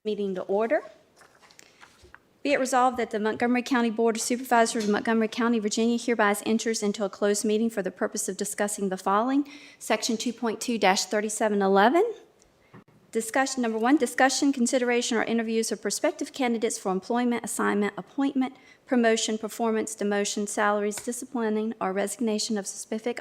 Meeting to order. Be it resolved that the Montgomery County Board of Supervisors of Montgomery County, Virginia hereby enters into a closed meeting for the purpose of discussing the following. Section 2.2-3711. Discussion, number one, discussion, consideration, or interviews of prospective candidates for employment, assignment, appointment, promotion, performance, demotion, salaries, disciplining, or resignation of specific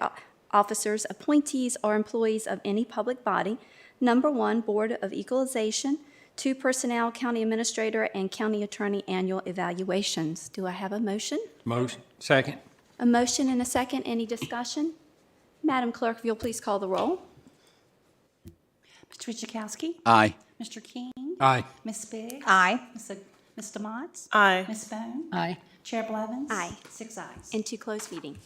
officers, appointees, or employees of any public body. Number one, Board of Equalization. 2, personnel, county administrator, and county attorney annual evaluations. Do I have a motion? Motion. Second. A motion and a second. Any discussion? Madam Clerk, if you'll please call the roll. Mr. Wojciechowski? Aye. Mr. King? Aye. Ms. Biggs? Aye. Mr. Motts? Aye. Ms. Bone? Aye. Chair Blevins? Aye. 6 ayes. Into closed meeting.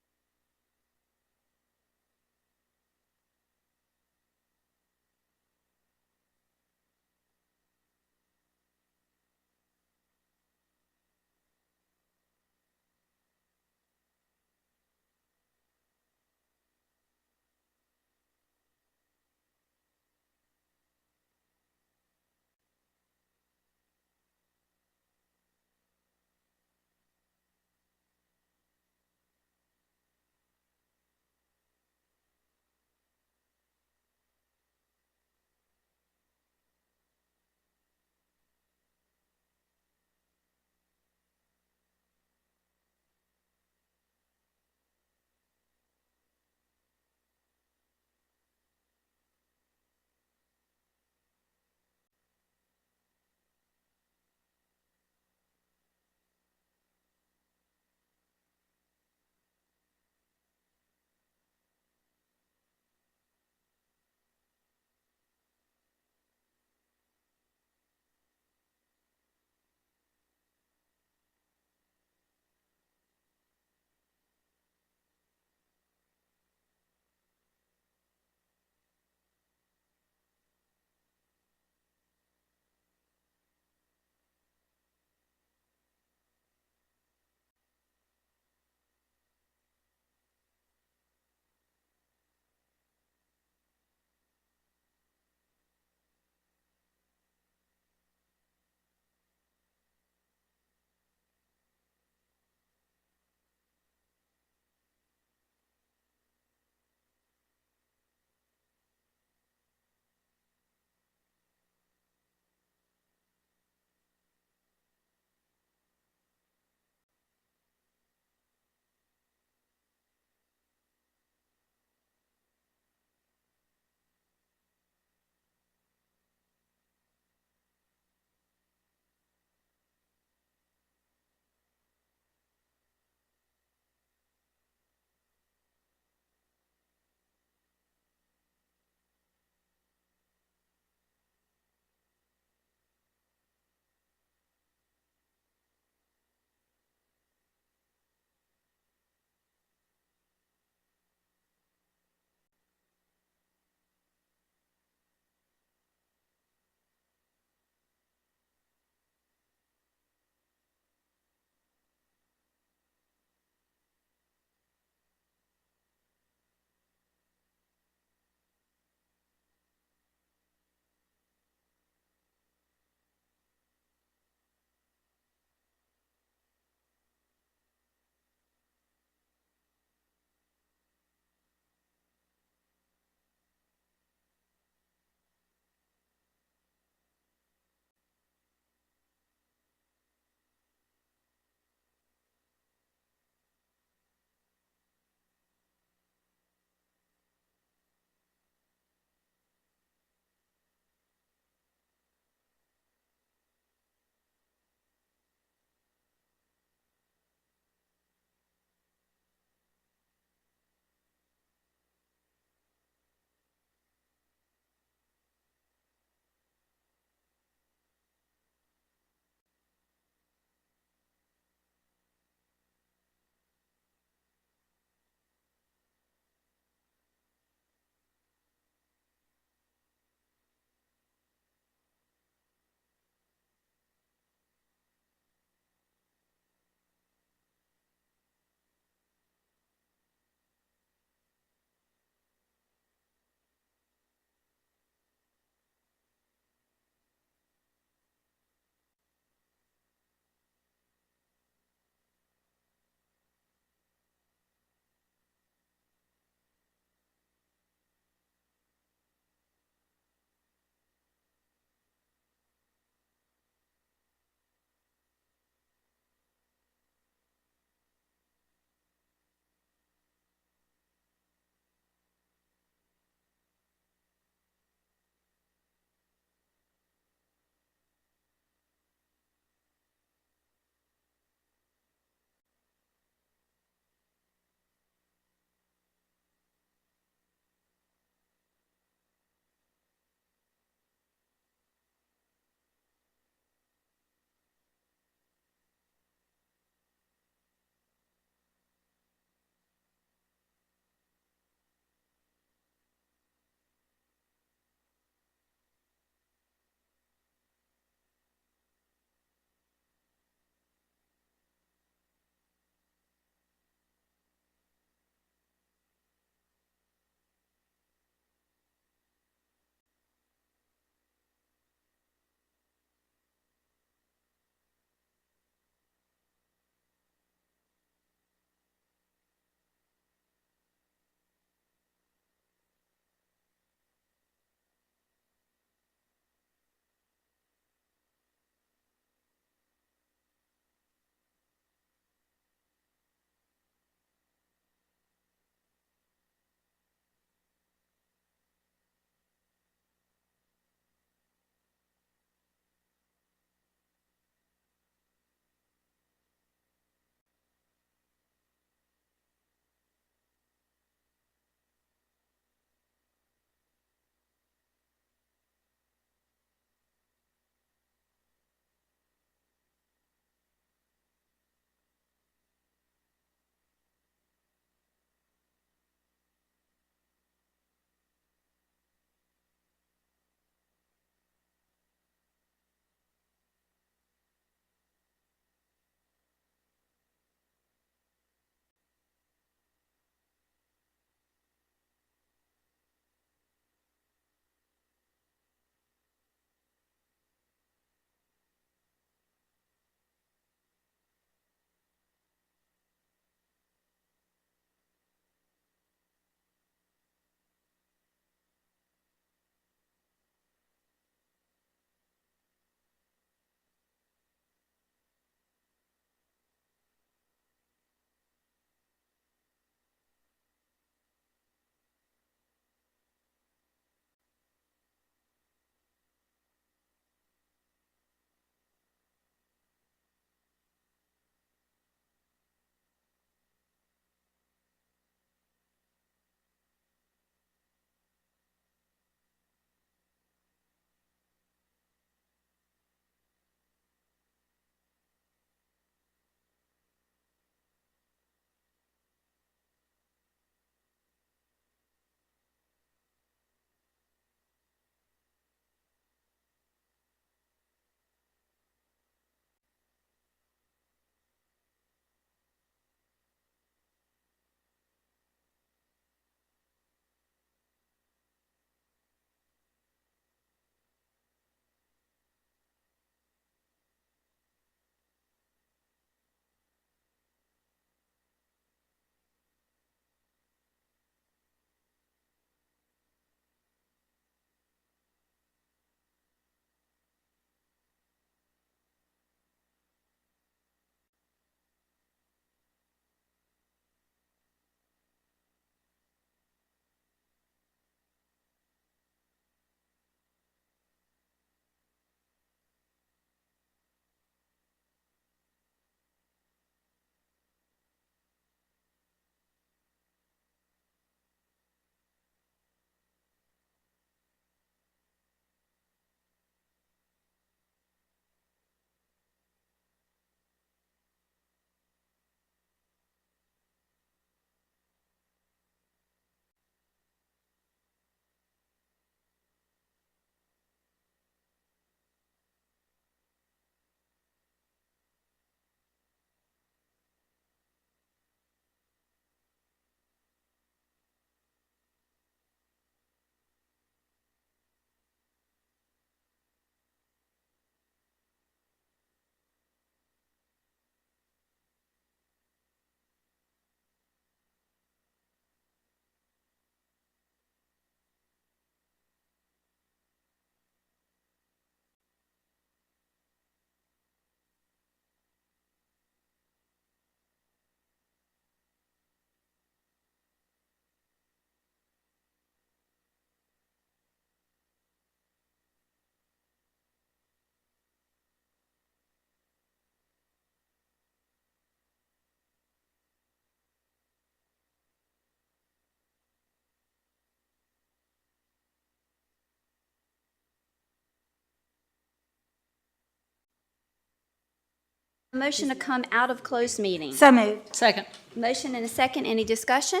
Motion to come out of closed meeting. So moved. Second. Motion and a second. Any discussion?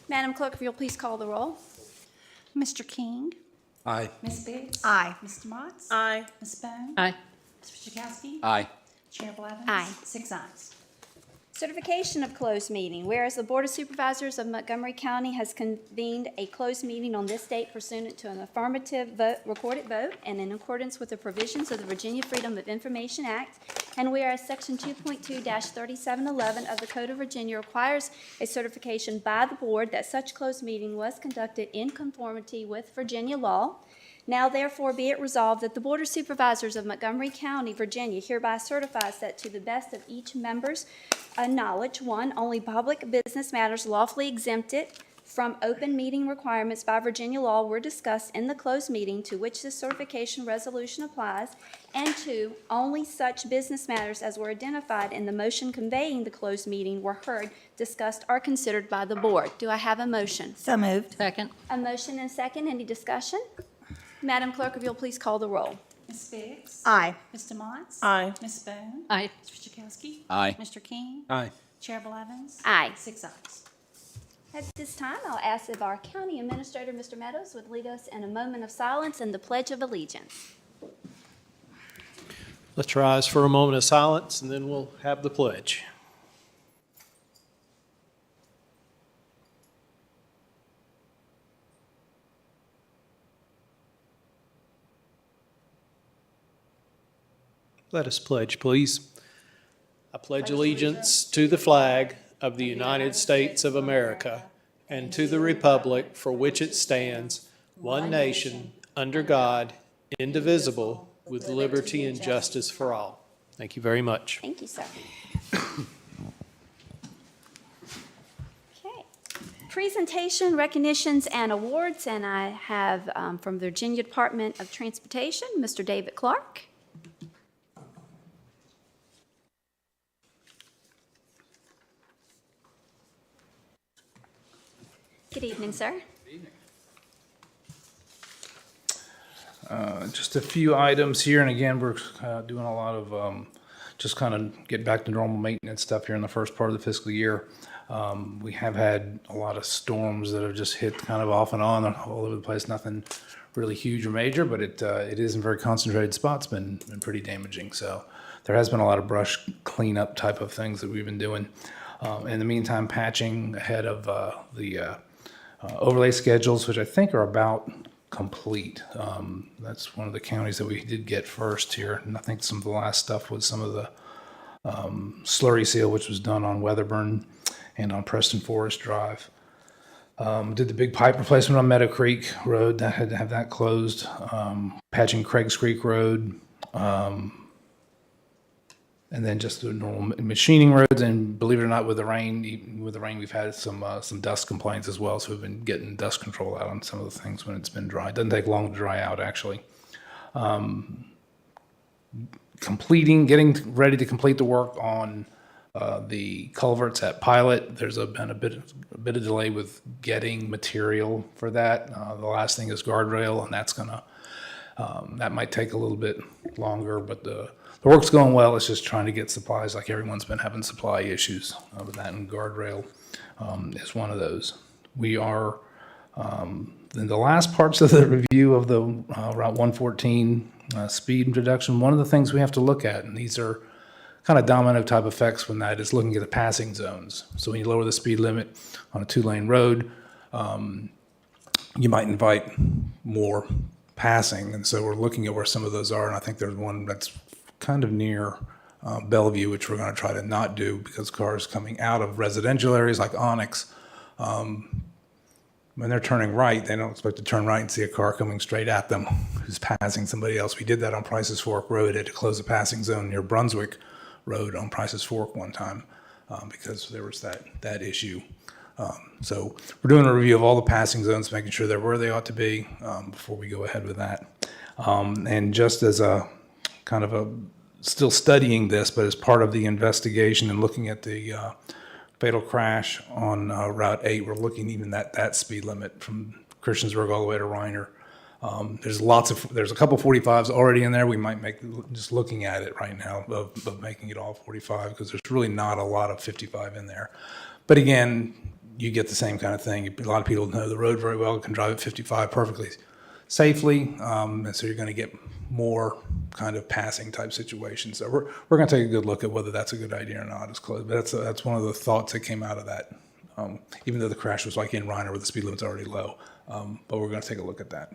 Madam Clerk, if you'll please call the roll. Mr. King? Aye. Ms. Biggs? Aye. Mr. Motts? Aye. Ms. Bone? Aye. Mr. Chakowski? Aye. Chair Blevins? Aye. 6 ayes. Certification of closed meeting. Whereas the Board of Supervisors of Montgomery County has convened a closed meeting on this date pursuant to an affirmative vote, recorded vote, and in accordance with the provisions of the Virginia Freedom of Information Act, and whereas Section 2.2-3711 of the Code of Virginia requires a certification by the Board that such closed meeting was conducted in conformity with Virginia law. Now therefore be it resolved that the Board of Supervisors of Montgomery County, Virginia hereby certifies that to the best of each member's knowledge, one, only public business matters lawfully exempted from open meeting requirements by Virginia law were discussed in the closed meeting to which this certification resolution applies, and two, only such business matters as were identified in the motion conveying the closed meeting were heard, discussed, or considered by the Board. Do I have a motion? So moved. Second. A motion and second. Any discussion? Madam Clerk, if you'll please call the roll. Ms. Biggs? Aye. Mr. Motts? Aye. Ms. Bone? Aye. Mr. Chakowski? Aye. Mr. King? Aye. Chair Blevins? Aye. 6 ayes. At this time, I'll ask if our County Administrator, Mr. Meadows, would lead us in a moment of silence and the Pledge of Allegiance. Let's rise for a moment of silence, and then we'll have the pledge. Let us pledge, please. I pledge allegiance to the flag of the United States of America and to the republic for which it stands, one nation, under God, indivisible, with liberty and justice for all. Thank you very much. Thank you, sir. Okay. Presentation, recognitions, and awards, and I have from the Virginia Department of Transportation, Mr. David Clark. Good evening, sir. Just a few items here, and again, we're doing a lot of just kind of get back to normal maintenance stuff here in the first part of the fiscal year. We have had a lot of storms that have just hit kind of off and on all over the place. Nothing really huge or major, but it is in very concentrated spots. Been pretty damaging. So there has been a lot of brush cleanup type of things that we've been doing. In the meantime, patching ahead of the overlay schedules, which I think are about complete. That's one of the counties that we did get first here. And I think some of the last stuff was some of the slurry seal, which was done on Weatherburn and on Preston Forest Drive. Did the big pipe replacement on Meadow Creek Road. That had to have that closed. Patching Craig's Creek Road. And then just the normal machining roads, and believe it or not, with the rain, we've had some dust complaints as well. So we've been getting dust control out on some of the things when it's been dry. It doesn't take long to dry out, actually. Getting ready to complete the work on the culverts at Pilot. There's been a bit of delay with getting material for that. The last thing is guardrail, and that's that might take a little bit longer, but the work's going well. It's just trying to get supplies. Like everyone's been having supply issues with that, and guardrail is one of those. We are in the last parts of the review of the Route 114 speed reduction. One of the things we have to look at, and these are kind of domino type effects when that is looking at the passing zones. So when you lower the speed limit on a 2-lane road, you might invite more passing. And so we're looking at where some of those are. And I think there's one that's kind of near Bellevue, which we're going to try to not do because cars coming out of residential areas like Onyx, when they're turning right, they don't expect to turn right and see a car coming straight at them who's passing somebody else. We did that on Price's Fork Road. Had to close a passing zone near Brunswick Road on Price's Fork one time because there was that issue. So we're doing a review of all the passing zones, making sure they're where they ought to be before we go ahead with that. And just as a kind of still studying this, but as part of the investigation and looking at the fatal crash on Route 8, we're looking even at that speed limit from Christiansburg all the way to Reiner. There's a couple 45s already in there. We might make, just looking at it right now, of making it all 45, because there's really not a lot of 55 in there. But again, you get the same kind of thing. A lot of people know the road very well, can drive at 55 perfectly safely, and so you're going to get more kind of passing type situations. So we're going to take a good look at whether that's a good idea or not. It's close, but that's one of the thoughts that came out of that. Even though the crash was like in Reiner where the speed limit's already low, but we're going to take a look at that.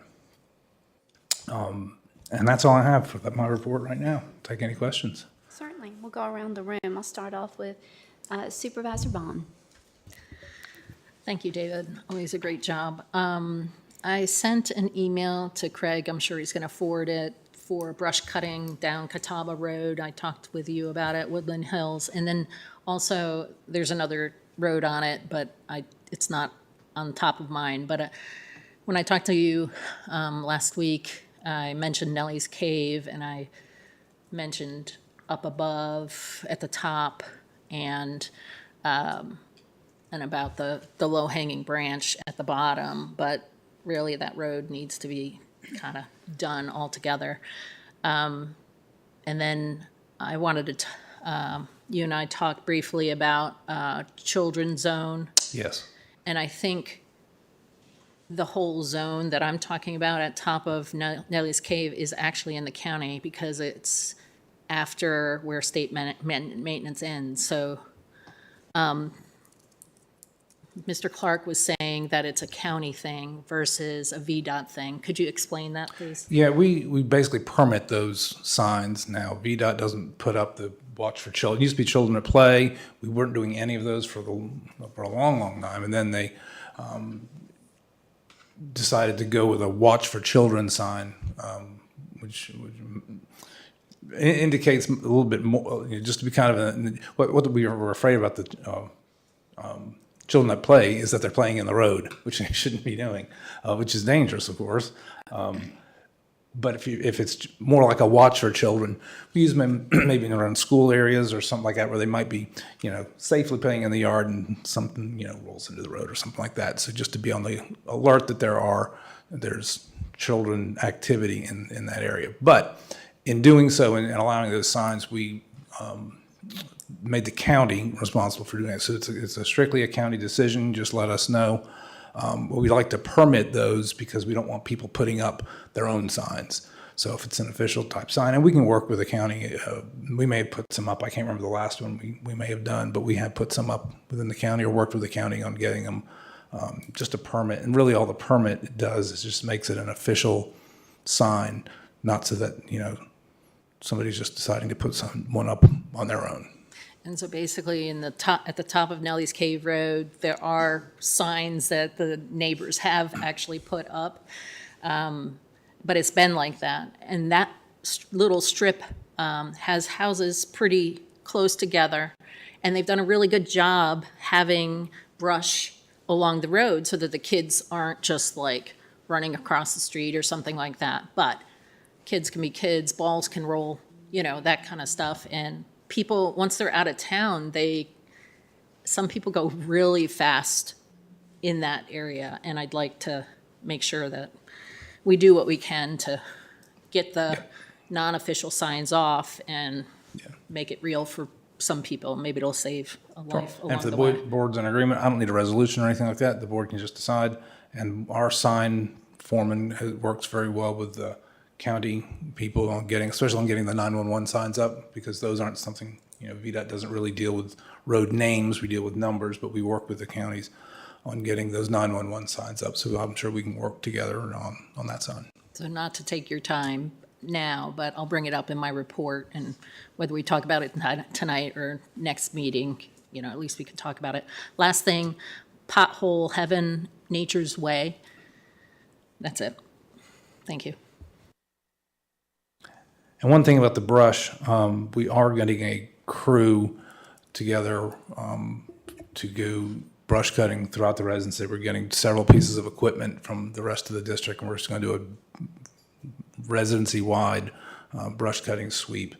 And that's all I have for my report right now. Take any questions. Certainly. We'll go around the room. I'll start off with Supervisor Bond. Thank you, David. Always a great job. I sent an email to Craig. I'm sure he's going to forward it for brush cutting down Catawba Road. I talked with you about it, Woodland Hills. And then also there's another road on it, but it's not on top of mine. But when I talked to you last week, I mentioned Nellie's Cave, and I mentioned up above at the top, and about the low-hanging branch at the bottom. But really, that road needs to be kind of done altogether. And then I wanted to, you and I talked briefly about children's zone. Yes. And I think the whole zone that I'm talking about at top of Nellie's Cave is actually in the county, because it's after where state maintenance ends. So Mr. Clark was saying that it's a county thing versus a VDOT thing. Could you explain that, please? Yeah, we basically permit those signs now. VDOT doesn't put up the watch for children. It used to be children at play. We weren't doing any of those for a long, long time. And then they decided to go with a watch for children sign, which indicates a little bit more, just to be kind of what we were afraid about the children that play is that they're playing in the road, which they shouldn't be doing, which is dangerous, of course. But if it's more like a watch for children, we use them maybe around school areas or something like that, where they might be, safely playing in the yard and something, rolls into the road or something like that. So just to be on the alert that there's children activity in that area. But in doing so and allowing those signs, we made the county responsible for doing it. So it's strictly a county decision. Just let us know. We'd like to permit those because we don't want people putting up their own signs. So if it's an official type sign, and we can work with the county, we may have put some up. I can't remember the last one we may have done, but we have put some up within the county or worked with the county on getting them just a permit. And really all the permit does is just makes it an official sign, not so that, somebody's just deciding to put one up on their own. And so basically at the top of Nellie's Cave Road, there are signs that the neighbors have actually put up. But it's been like that. And that little strip has houses pretty close together. And they've done a really good job having brush along the road so that the kids aren't just like running across the street or something like that. But kids can be kids, balls can roll, that kind of stuff. And people, once they're out of town, some people go really fast in that area. And I'd like to make sure that we do what we can to get the non-official signs off and make it real for some people. Maybe it'll save a life along And if the the way. board's in agreement, I don't need a resolution or anything like that. The board can just decide. And our sign foreman works very well with the county people on especially on getting the 911 signs up, because those aren't something, VDOT doesn't really deal with road names. We deal with numbers, but we work with the counties on getting those 911 signs up. So I'm sure we can work together on that sign. So not to take your time now, but I'll bring it up in my report, and whether we talk about it tonight or next meeting, at least we can talk about it. Last thing, Pothole Heaven, Nature's Way. That's it. Thank you. And one thing about the brush, we are getting a crew together to go brush cutting throughout the residency. We're getting several pieces of equipment from the rest of the district, and we're just going to do a residency-wide brush cutting sweep.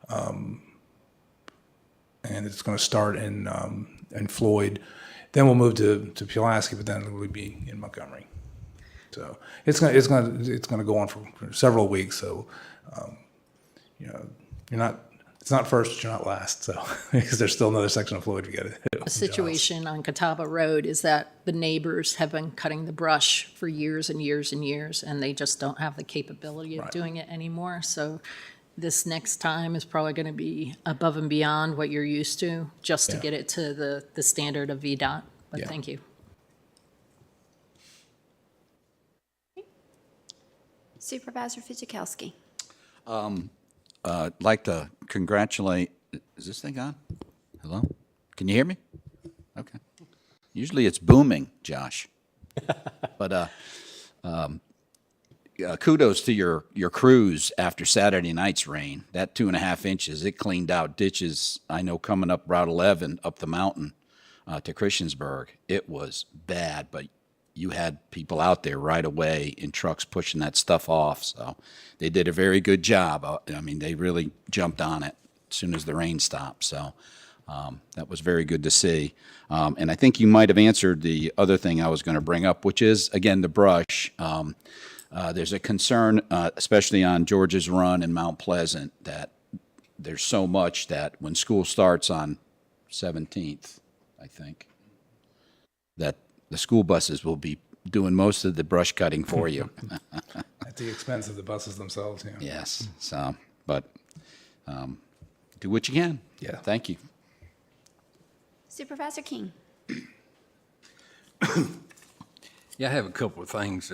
And it's going to start in Floyd. Then we'll move to Pulaski, but then it will be in Montgomery. So it's gonna go on for several weeks. So, you know, it's not first, but you're not last. So because there's still another section of Floyd we got to hit. The situation on Catawba Road is that the neighbors have been cutting the brush for years and years and years, and they just don't have the capability of Right. doing it anymore. So this next time is probably going to be above and beyond what you're used to, just to Yeah. get it to the standard of VDOT. But Yeah. thank you. Supervisor Fidzikowski. I'd like to congratulate, is this thing on? Hello? Can you hear me? Okay. Usually it's booming, Josh. But kudos to your crews after Saturday night's rain. That 2.5 inches, it cleaned out ditches. I know coming up Route 11 up the mountain to Christiansburg, it was bad, but you had people out there right away in trucks pushing that stuff off. So they did a very good job. I mean, they really jumped on it as soon as the rain stopped. So that was very good to see. And I think you might have answered the other thing I was going to bring up, which is, again, the brush. There's a concern, especially on George's Run and Mount Pleasant, that there's so much that when school starts on 17th, I think, that the school buses will be doing most of the brush cutting for you. At the expense of the buses themselves. Yeah. Yes. So, but do what you can. Yeah. Thank you. Supervisor King. Yeah, I have a couple of things.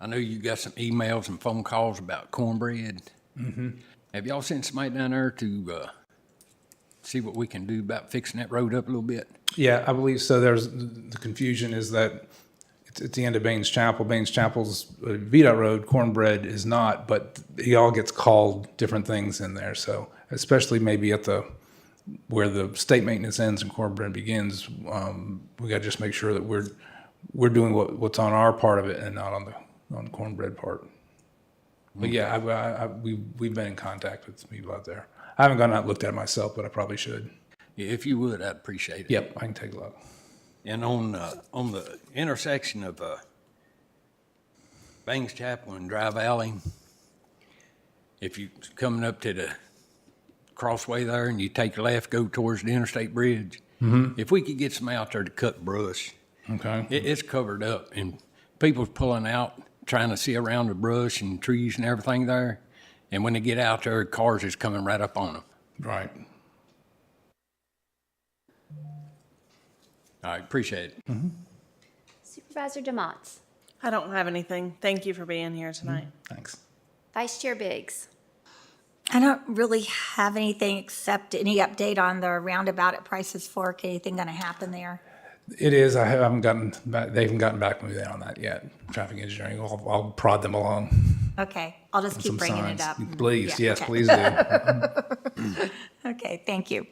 I know you got some emails and phone calls about cornbread. Mm-hmm. Have y'all sent somebody down there to see what we can do about fixing that road up a little bit? Yeah, I believe so. The confusion is that it's at the end of Baines Chapel. Baines Chapel's VDOT road, Cornbread is not, but he all gets called different things in there. So especially maybe at where the state maintenance ends and Cornbread begins, we got to just make sure that we're doing what's on our part of it and not on the Cornbread part. But yeah, we've been in contact with people out there. I haven't gone out and looked at it myself, but I probably should. Yeah, if you would, I'd appreciate it. Yep, I can take a look. And on the intersection of Baines Chapel and Dry Valley, if you coming up to the crossway there and you take a left, go towards the interstate bridge, if we could get some out there to cut brush, Okay. it's covered up and people's pulling out, trying to see around the brush and trees and everything there. And when they get out there, cars is coming right up on them. Right. All right, appreciate it. Supervisor DeMotts. I don't have anything. Thank you for being here tonight. Thanks. Vice Chair Biggs. I don't really have anything except any update on the roundabout at Price's Fork. Anything going to happen there? It is. I haven't gotten back. They haven't gotten back with me on that yet. Traffic engineering. I'll prod them along. Okay, I'll just with keep some bringing signs. it up. Please, Yeah, yes, okay. please do. Okay, thank you.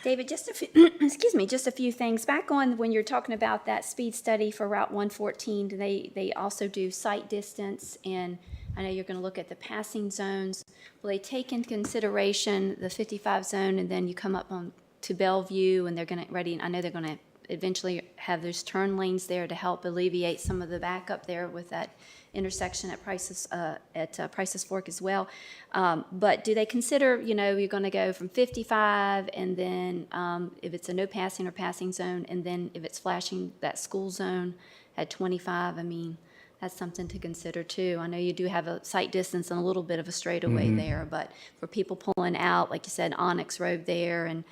David, just a few, excuse me, just a few things. Back on when you're talking about that speed study for Route 114, they also do sight distance, and I know you're going to look at the passing zones. Will they take into consideration the 55 zone, and then you come up on to Bellevue, and they're going to I know they're going to eventually have those turn lanes there to help alleviate some of the backup there with that intersection at Price's Fork as well. But do they consider, you're going to go from 55 and then if it's a no passing or passing zone, and then if it's flashing that school zone at 25, I mean, that's something to consider too. I know you do have a sight distance and a little bit of a straightaway there, but for people pulling out, like you said, Onyx Road there, and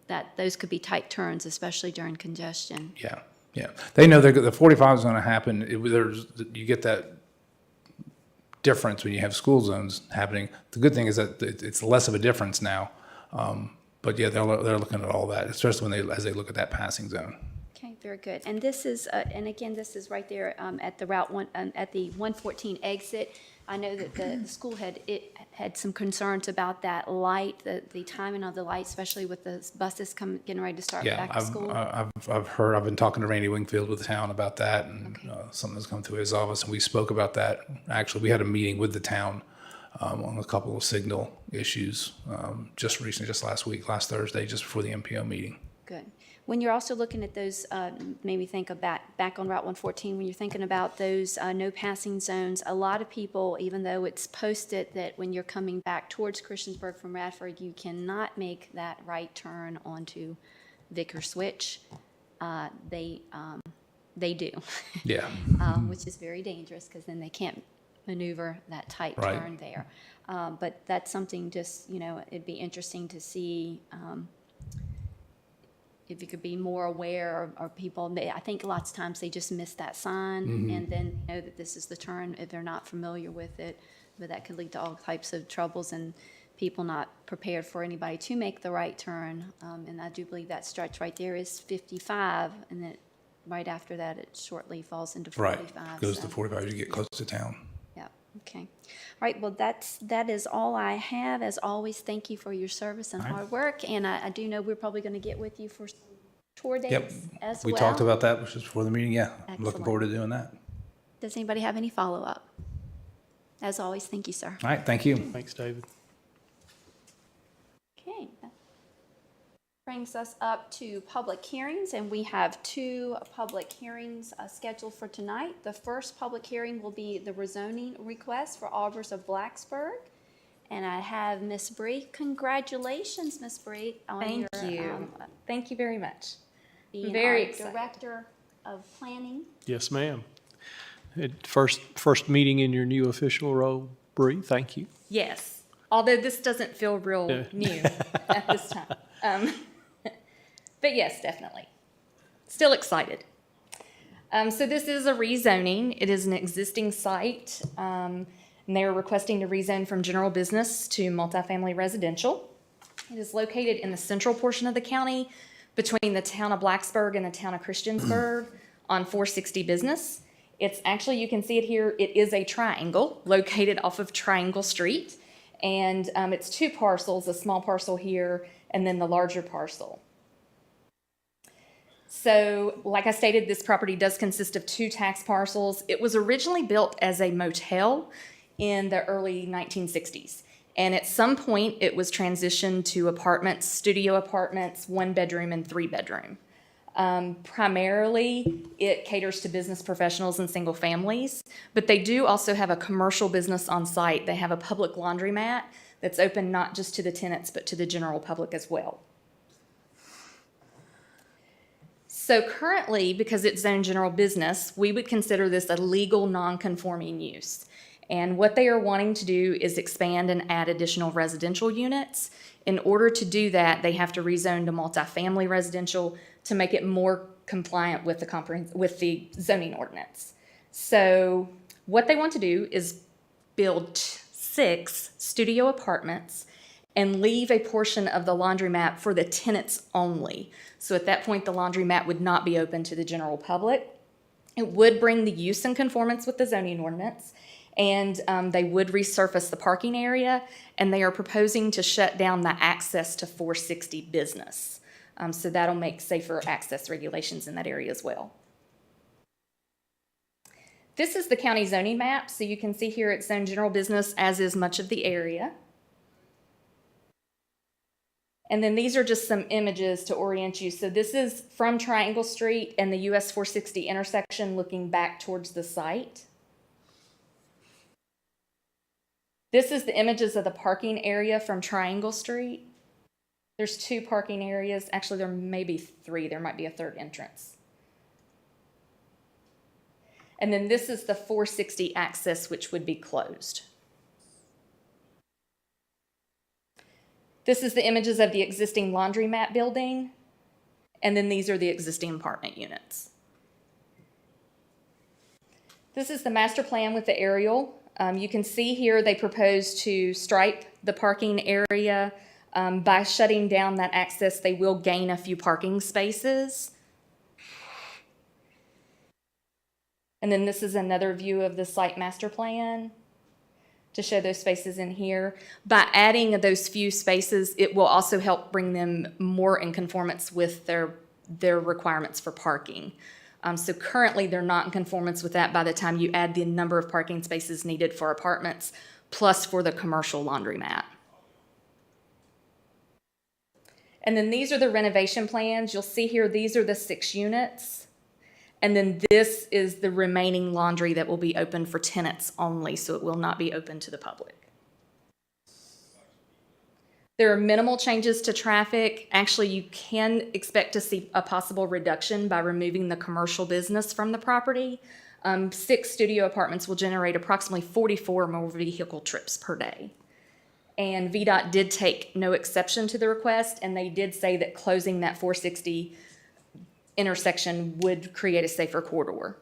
that those could be tight turns, especially during congestion. Yeah, yeah. They know the 45 is going to happen. You get that difference when you have school zones happening. The good thing is that it's less of a difference now. But yeah, they're looking at all that, especially as they look at that passing zone. Okay, very good. And this is, and again, this is right there at the at the 114 exit. I know that the school had some concerns about that light, the timing of the light, especially with the buses getting ready to start back to school. I've been talking to Randy Wingfield with the town about that, and something that's come through his office, and we spoke about that. Actually, we had a meeting with the town on a couple of signal issues just recently, just last Thursday, just before the MPO meeting. Good. When you're also looking at those, made me think of back on Route 114, when you're thinking about those no passing zones, a lot of people, even though it's posted that when you're coming back towards Christiansburg from Radford, you cannot make that right turn onto Vicker Switch, they do. Yeah. Which is very dangerous because then they can't maneuver that tight Right. turn there. But that's something just, it'd be interesting to see if you could be more aware or people, I think lots of times they just miss that sign and then know that this is the turn if they're not familiar with it. But that could lead to all types of troubles and people not prepared for anybody to make the right turn. And I do believe that stretch right there is 55 and then right after that it shortly falls into 45. Right. Goes to 45 as you get close to town. Yeah, okay. All right, well, that is all I have. As always, thank you for your service and hard work. And I do know we're probably going to get with you for some tour Yep. dates as well. We talked about that just before the meeting. Yeah. I'm looking Excellent. forward to doing that. Does anybody have any follow-up? As always, thank you, sir. All right. Thank you. Thanks, David. Okay. That brings us up to public hearings, and we have two public hearings scheduled for tonight. The first public hearing will be the rezoning request for Albers of Blacksburg. And I have Ms. Bree. Congratulations, Ms. Bree, on Thank your you. Thank you very much. being Very our excited. Director of Planning. Yes, ma'am. First meeting in your new official role, Bree, thank you. Yes, although this doesn't feel real Yeah. new at this time. But yes, definitely. Still excited. So this is a rezoning. It is an existing site, and they are requesting to rezone from general business to multifamily residential. It is located in the central portion of the county between the town of Blacksburg and the town of Christiansburg on 460 Business. It's actually, you can see it here, it is a triangle located off of Triangle Street. And it's two parcels, a small parcel here and then the larger parcel. So, like I stated, this property does consist of two tax parcels. It was originally built as a motel in the early 1960s. And at some point, it was transitioned to apartments, studio apartments, 1 bedroom and 3 bedroom. Primarily, it caters to business professionals and single families, but they do also have a commercial business on site. They have a public laundromat that's open not just to the tenants, but to the general public as well. So currently, because it's zoned general business, we would consider this a legal non-conforming use. And what they are wanting to do is expand and add additional residential units. In order to do that, they have to rezone to multifamily residential to make it more compliant with the zoning ordinance. So what they want to do is build 6 studio apartments and leave a portion of the laundromat for the tenants only. So at that point, the laundromat would not be open to the general public. It would bring the use in conformance with the zoning ordinance, and they would resurface the parking area, and they are proposing to shut down the access to 460 Business. So that'll make safer access regulations in that area as well. This is the county zoning map, so you can see here it's zoned general business, as is much of the area. And then these are just some images to orient you. So this is from Triangle Street and the US 460 intersection looking back towards the site. This is the images of the parking area from Triangle Street. There's 2 parking areas. Actually, there may be 3. There might be a 3rd entrance. And then this is the 460 access, which would be closed. This is the images of the existing laundromat building, and then these are the existing apartment units. This is the master plan with the aerial. You can see here they propose to stripe the parking area. By shutting down that access, they will gain a few parking spaces. And then this is another view of the site master plan to show those spaces in here. By adding those few spaces, it will also help bring them more in conformance with their requirements for parking. So currently, they're not in conformance with that by the time you add the number of parking spaces needed for apartments, plus for the commercial laundromat. And then these are the renovation plans. You'll see here, these are the 6 units. And then this is the remaining laundry that will be open for tenants only, so it will not be open to the public. There are minimal changes to traffic. Actually, you can expect to see a possible reduction by removing the commercial business from the property. 6 studio apartments will generate approximately 44 more vehicle trips per day. And VDOT did take no exception to the request, and they did say that closing that 460 intersection would create a safer corridor.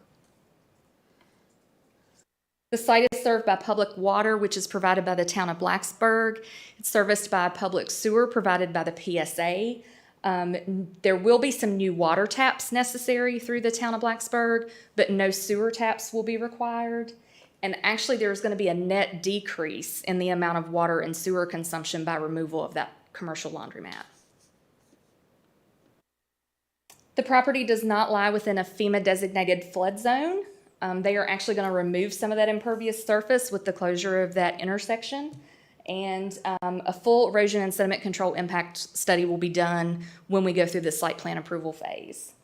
The site is served by public water, which is provided by the town of Blacksburg. It's serviced by public sewer provided by the PSA. There will be some new water taps necessary through the town of Blacksburg, but no sewer taps will be required. And actually, there's going to be a net decrease in the amount of water and sewer consumption by removal of that commercial laundromat. The property does not lie within a FEMA-designated flood zone. They are actually going to remove some of that impervious surface with the closure of that intersection. And a full erosion and sediment control impact study will be done when we go through the site plan approval phase.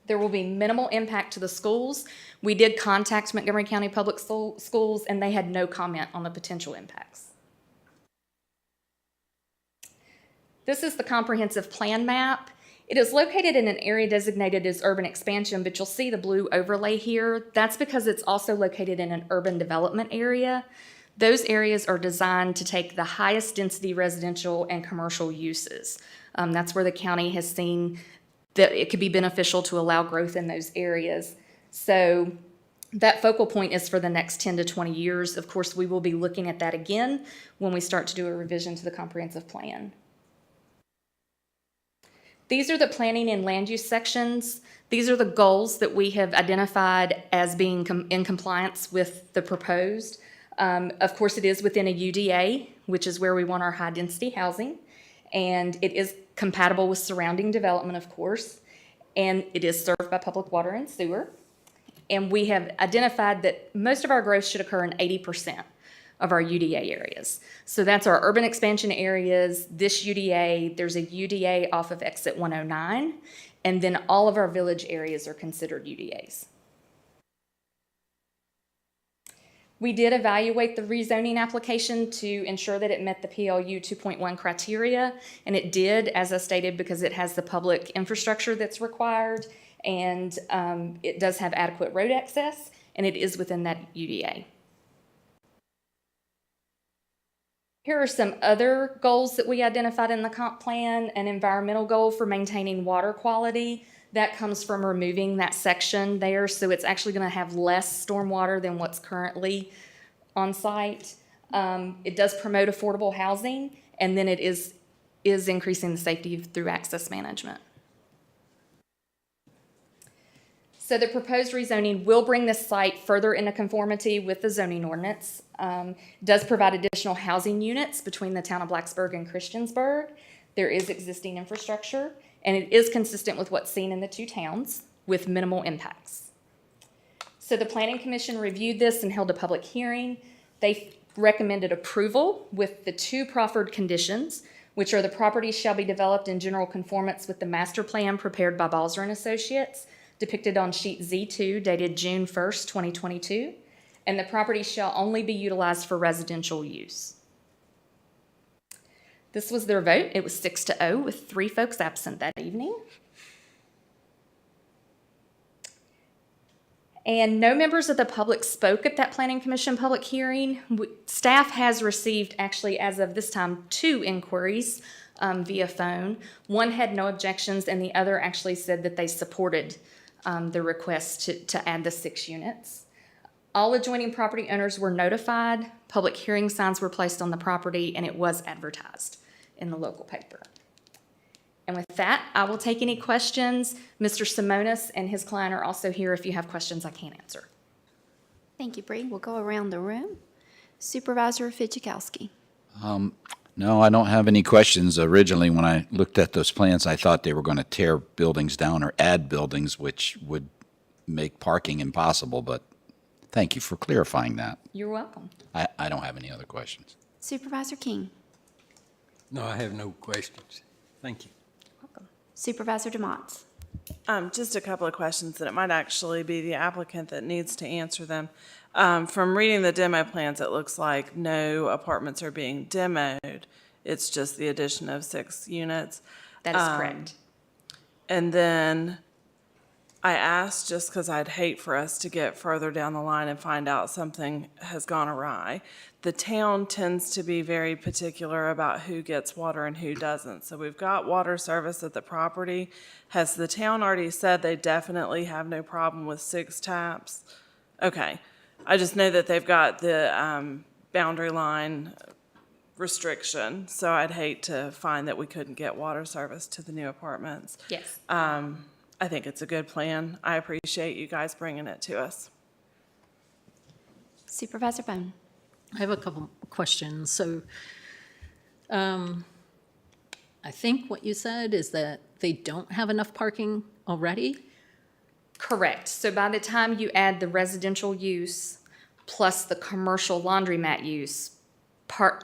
There will be minimal impact to the schools. We did contact Montgomery County Public Schools, and they had no comment on the potential impacts. This is the comprehensive plan map. It is located in an area designated as urban expansion, but you'll see the blue overlay here. That's because it's also located in an urban development area. Those areas are designed to take the highest density residential and commercial uses. That's where the county has seen that it could be beneficial to allow growth in those areas. So that focal point is for the next 10 to 20 years. Of course, we will be looking at that again when we start to do a revision to the comprehensive plan. These are the planning and land use sections. These are the goals that we have identified as being in compliance with the proposed. Of course, it is within a UDA, which is where we want our high density housing. And it is compatible with surrounding development, of course. And it is served by public water and sewer. And we have identified that most of our growth should occur in 80% of our UDA areas. So that's our urban expansion areas. This UDA, there's a UDA off of exit 109, and then all of our village areas are considered UDAs. We did evaluate the rezoning application to ensure that it met the PLU 2.1 criteria, and it did, as I stated, because it has the public infrastructure that's required, and it does have adequate road access, and it is within that UDA. Here are some other goals that we identified in the comp plan. An environmental goal for maintaining water quality. That comes from removing that section there, so it's actually going to have less stormwater than what's currently on site. It does promote affordable housing, and then it is increasing the safety through access management. So the proposed rezoning will bring this site further into conformity with the zoning ordinance. Does provide additional housing units between the town of Blacksburg and Christiansburg. There is existing infrastructure, and it is consistent with what's seen in the 2 towns with minimal impacts. So the Planning Commission reviewed this and held a public hearing. They recommended approval with the 2 proffered conditions, which are the property shall be developed in general conformance with the master plan prepared by Balzer and Associates, depicted on sheet Z2 dated June 1st, 2022, and the property shall only be utilized for residential use. This was their vote. It was 6-0 with 3 folks absent that evening. And no members of the public spoke at that Planning Commission public hearing. Staff has received, actually, as of this time, 2 inquiries via phone. One had no objections, and the other actually said that they supported the request to add the 6 units. All adjoining property owners were notified, public hearing signs were placed on the property, and it was advertised in the local paper. And with that, I will take any questions. Mr. Simonis and his client are also here if you have questions I can't answer. Thank you, Bree. We'll go around the room. Supervisor Fidzikowski. No, I don't have any questions. Originally, when I looked at those plans, I thought they were going to tear buildings down or add buildings, which would make parking impossible, but thank you for clarifying that. You're welcome. I don't have any other questions. Supervisor King. No, I have no questions. Thank you. Supervisor DeMott. Just a couple of questions, and it might actually be the applicant that needs to answer them. From reading the demo plans, it looks like no apartments are being demoed. It's just the addition of 6 units. That is correct. And then I asked just because I'd hate for us to get further down the line and find out something has gone awry. The town tends to be very particular about who gets water and who doesn't. So we've got water service at the property. Has the town already said they definitely have no problem with 6 taps? Okay. I just know that they've got the boundary line restriction, so I'd hate to find that we couldn't get water service to the new apartments. Yes. I think it's a good plan. I appreciate you guys bringing it to us. Supervisor Bone. I have a couple questions. So I think what you said is that they don't have enough parking already? Correct. So by the time you add the residential use plus the commercial laundromat use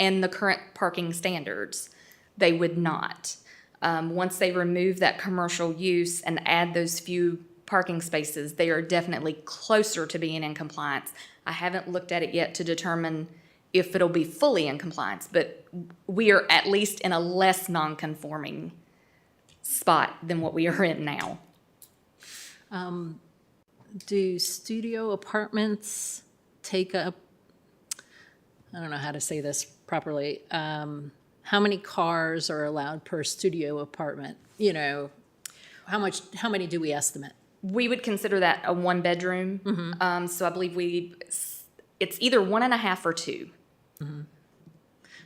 and the current parking standards, they would not. Once they remove that commercial use and add those few parking spaces, they are definitely closer to being in compliance. I haven't looked at it yet to determine if it'll be fully in compliance, but we are at least in a less non-conforming spot than what we are in now. Do studio apartments take up, I don't know how to say this properly, how many cars are allowed per studio apartment? You know, how many do we estimate? We would consider that a 1-bedroom. So I believe it's either 1.5 or 2.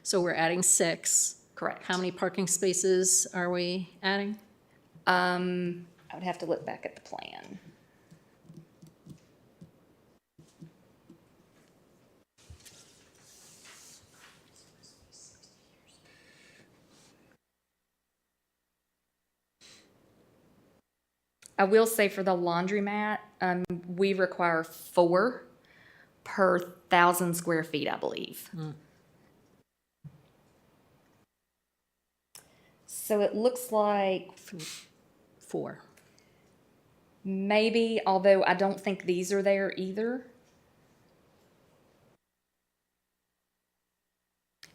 So we're adding 6. Correct. How many parking spaces are we adding? I would have to look back at the plan. I will say for the laundromat, we require 4 per 1,000 square feet, I believe. So it looks like 4. maybe, although I don't think these are there either.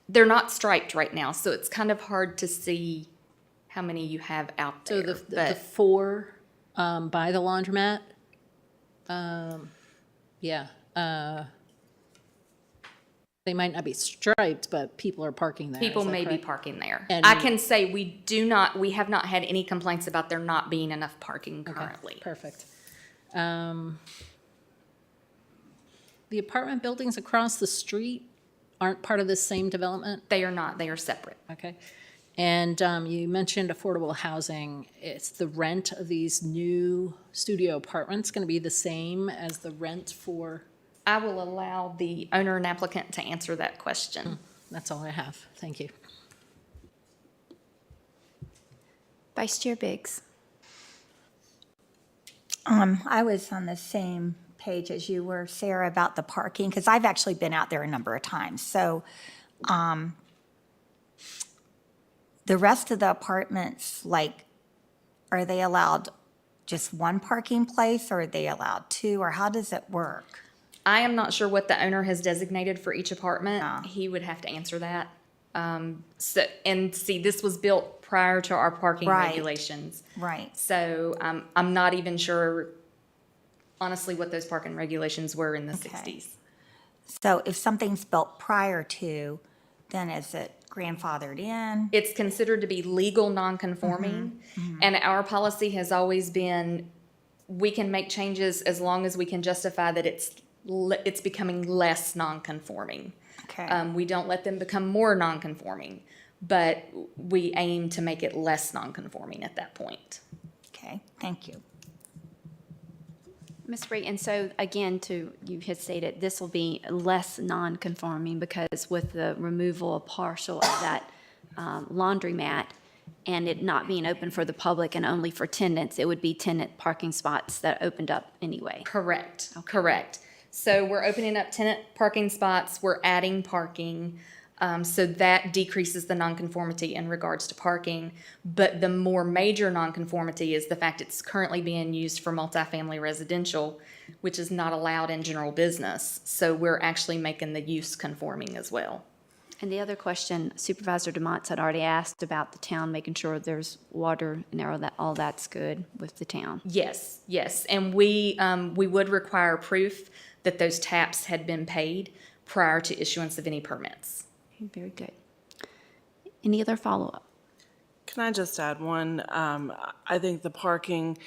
They're not striped right now, so it's kind of hard to see how many you have out So there. the 4 by the laundromat, they might not be striped, but people are parking there. People Is that may be correct? parking there. And- I can say we have not had any complaints about there not being enough parking currently. Perfect. The apartment buildings across the street aren't part of this same development? They are not, they are separate. Okay. And you mentioned affordable housing. It's the rent of these new studio apartments going to be the same as the rent for? I will allow the owner and applicant to answer that question. That's all I have. Thank you. Vice Chair Biggs. I was on the same page as you were, Sarah, about the parking, because I've actually been out there a number of times. So the rest of the apartments, like, are they allowed just one parking place, or are they allowed 2, or how does it work? I am not sure what the owner has designated for each apartment. He would have to answer that. This was built prior to our parking Right. regulations. Right. So I'm not even sure, honestly, what those parking regulations were in the Okay. 60s. So if something's built prior to, then is it grandfathered in? It's considered to be legal non-conforming, and our policy has always been, we can make changes as long as we can justify that it's becoming less non-conforming. Okay. We don't let them become more non-conforming, but we aim to make it less non-conforming at that point. Okay, thank you. Ms. Bree, and so again, you had stated this will be less non-conforming because with the removal of partial of that laundromat and it not being open for the public and only for tenants, it would be tenant parking spots that opened up anyway. Correct, correct. So we're opening up tenant parking spots, we're adding parking. So that decreases the nonconformity in regards to parking. But the more major nonconformity is the fact it's currently being used for multifamily residential, which is not allowed in general business. So we're actually making the use conforming as well. And the other question Supervisor DeMont had already asked about the town, making sure there's water and all that's good with the town. Yes, yes. And we would require proof that those taps had been paid prior to issuance of any permits. Very good. Any other follow-up? Can I just add one? I think the parking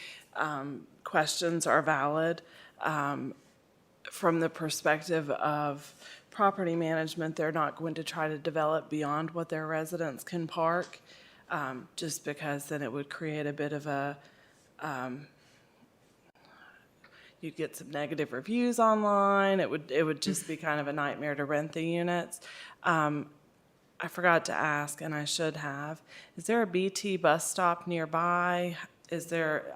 questions are valid. From the perspective of property management, they're not going to try to develop beyond what their residents can park, just because then it would create a bit of a, you'd get some negative reviews online. It would just be kind of a nightmare to rent the units. I forgot to ask, and I should have, is there a BT bus stop nearby? Is there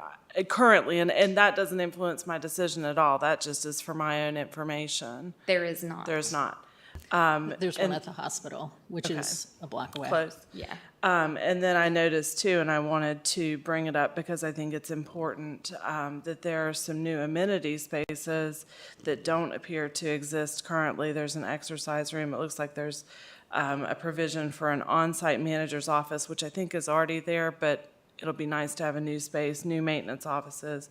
currently, and that doesn't influence my decision at all. That just is for my own information. There is not. There's not. There's one at the hospital, which is a block away. Close. Yeah. And then I noticed too, and I wanted to bring it up because I think it's important, that there are some new amenity spaces that don't appear to exist currently. There's an exercise room. It looks like there's a provision for an on-site manager's office, which I think is already there, but it'll be nice to have a new space, new maintenance offices.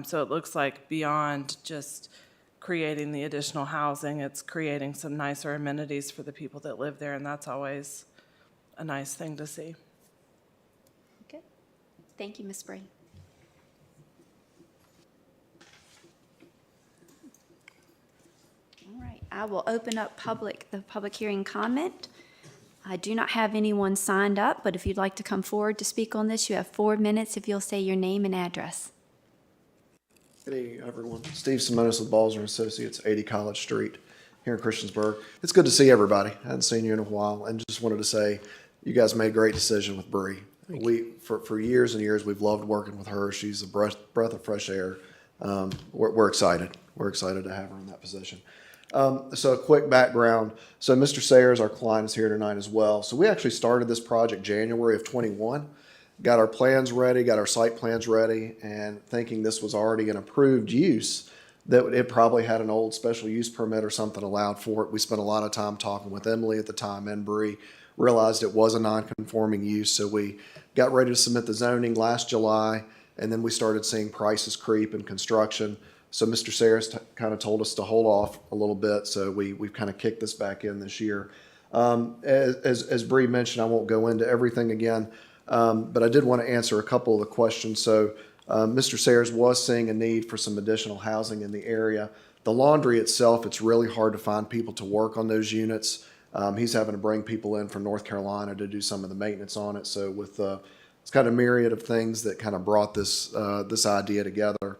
So it looks like beyond just creating the additional housing, it's creating some nicer amenities for the people that live there, and that's always a nice thing to see. Good. Thank you, Ms. Bree. All right, I will open up the public hearing comment. I do not have anyone signed up, but if you'd like to come forward to speak on this, you have 4 minutes if you'll say your name and address. Good evening, everyone. Steve Simonis with Balzer Associates, 80 College Street here in Christiansburg. It's good to see everybody. I hadn't seen you in a while, and just wanted to say you guys made a great decision with Bree. For years and years, we've loved working with her. She's a breath of fresh air. We're excited. We're excited to have her in that position. So a quick background. So Mr. Sayers, our client, is here tonight as well. So we actually started this project January of 21. Got our plans ready, got our site plans ready, and thinking this was already an approved use, that it probably had an old special use permit or something allowed for it. We spent a lot of time talking with Emily at the time and Bree, realized it was a non-conforming use, so we got ready to submit the zoning last July, and then we started seeing prices creep in construction. So Mr. Sayers kind of told us to hold off a little bit, so we've kind of kicked this back in this year. As Bree mentioned, I won't go into everything again. But I did want to answer a couple of the questions. So Mr. Sayers was seeing a need for some additional housing in the area. The laundry itself, it's really hard to find people to work on those units. He's having to bring people in from North Carolina to do some of the maintenance on it. So with it's kind of a myriad of things that kind of brought this idea together.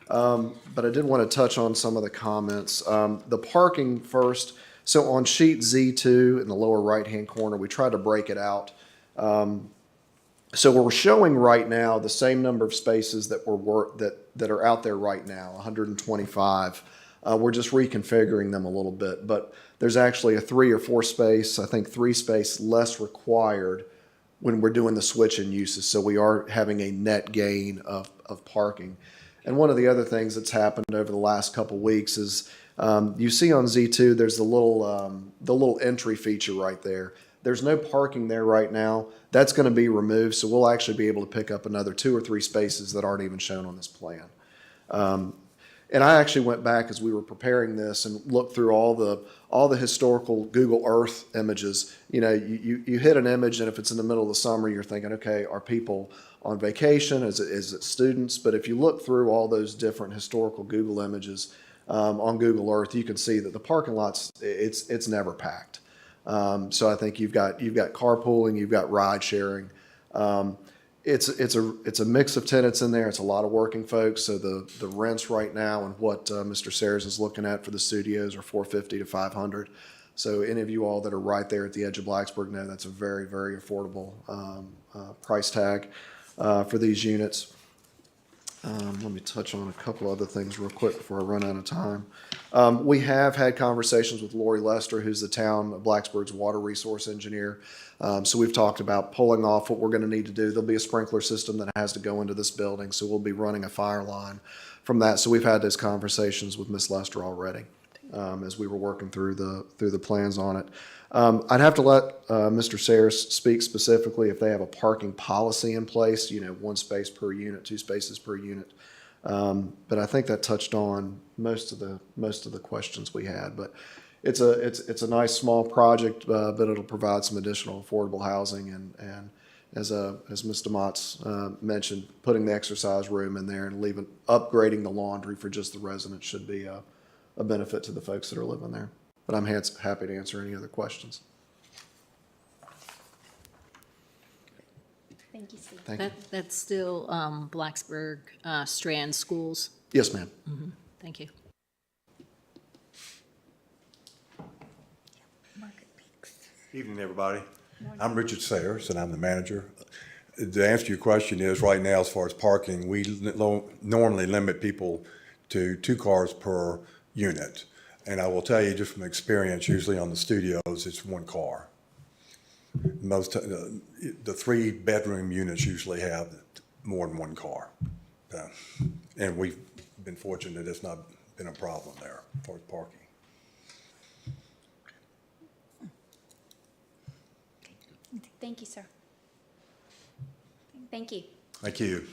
But I did want to touch on some of the comments. The parking first. So on sheet Z2 in the lower right-hand corner, we tried to break it out. So we're showing right now the same number of spaces that that are out there right now, 125. We're just reconfiguring them a little bit, but there's actually a 3 or 4 space, I think 3 space less required when we're doing the switch in uses. So we are having a net gain of parking. And one of the other things that's happened over the last couple weeks is you see on Z2 there's the little entry feature right there. There's no parking there right now. That's going to be removed, so we'll actually be able to pick up another 2 or 3 spaces that aren't even shown on this plan. And I actually went back as we were preparing this and looked through all the historical Google Earth images. You know, you hit an image, and if it's in the middle of the summer, you're thinking, okay, are people on vacation? Is it students? But if you look through all those different historical Google images on Google Earth, you can see that the parking lots, it's never packed. So I think you've got carpooling, you've got ride sharing. It's a mix of tenants in there. It's a lot of working folks. So the rents right now and what Mr. Sayers is looking at for the studios are $450 to $500. So any of you all that are right there at the edge of Blacksburg know that's a very, very affordable price tag for these units. Let me touch on a couple other things real quick before I run out of time. We have had conversations with Lori Lester, who's the town of Blacksburg's water resource engineer. So we've talked about pulling off what we're going to need to do. There'll be a sprinkler system that has to go into this building, so we'll be running a fire line from that. So we've had those conversations with Ms. Lester already as we were working through the plans on it. I'd have to let Mr. Sayers speak specifically if they have a parking policy in place, 1 space per unit, 2 spaces per unit. But I think that touched on most of the questions we had. But it's a nice small project, but it'll provide some additional affordable housing and as Ms. DeMott's mentioned, putting the exercise room in there and upgrading the laundry for just the residents should be a benefit to the folks that are living there. But I'm happy to answer any other questions. Thank you, Steve. Thank you. That's still Blacksburg Strand Schools. Yes, ma'am. Thank you. Evening, everybody. I'm Richard Sayers, and I'm the manager. The answer to your question is, right now, as far as parking, we normally limit people to 2 cars per unit. And I will tell you, just from experience, usually on the studios, it's 1 car. Most the 3-bedroom units usually have more than 1 car. And we've been fortunate it's not been a problem there for parking. Thank you, sir. Thank you. Thank you.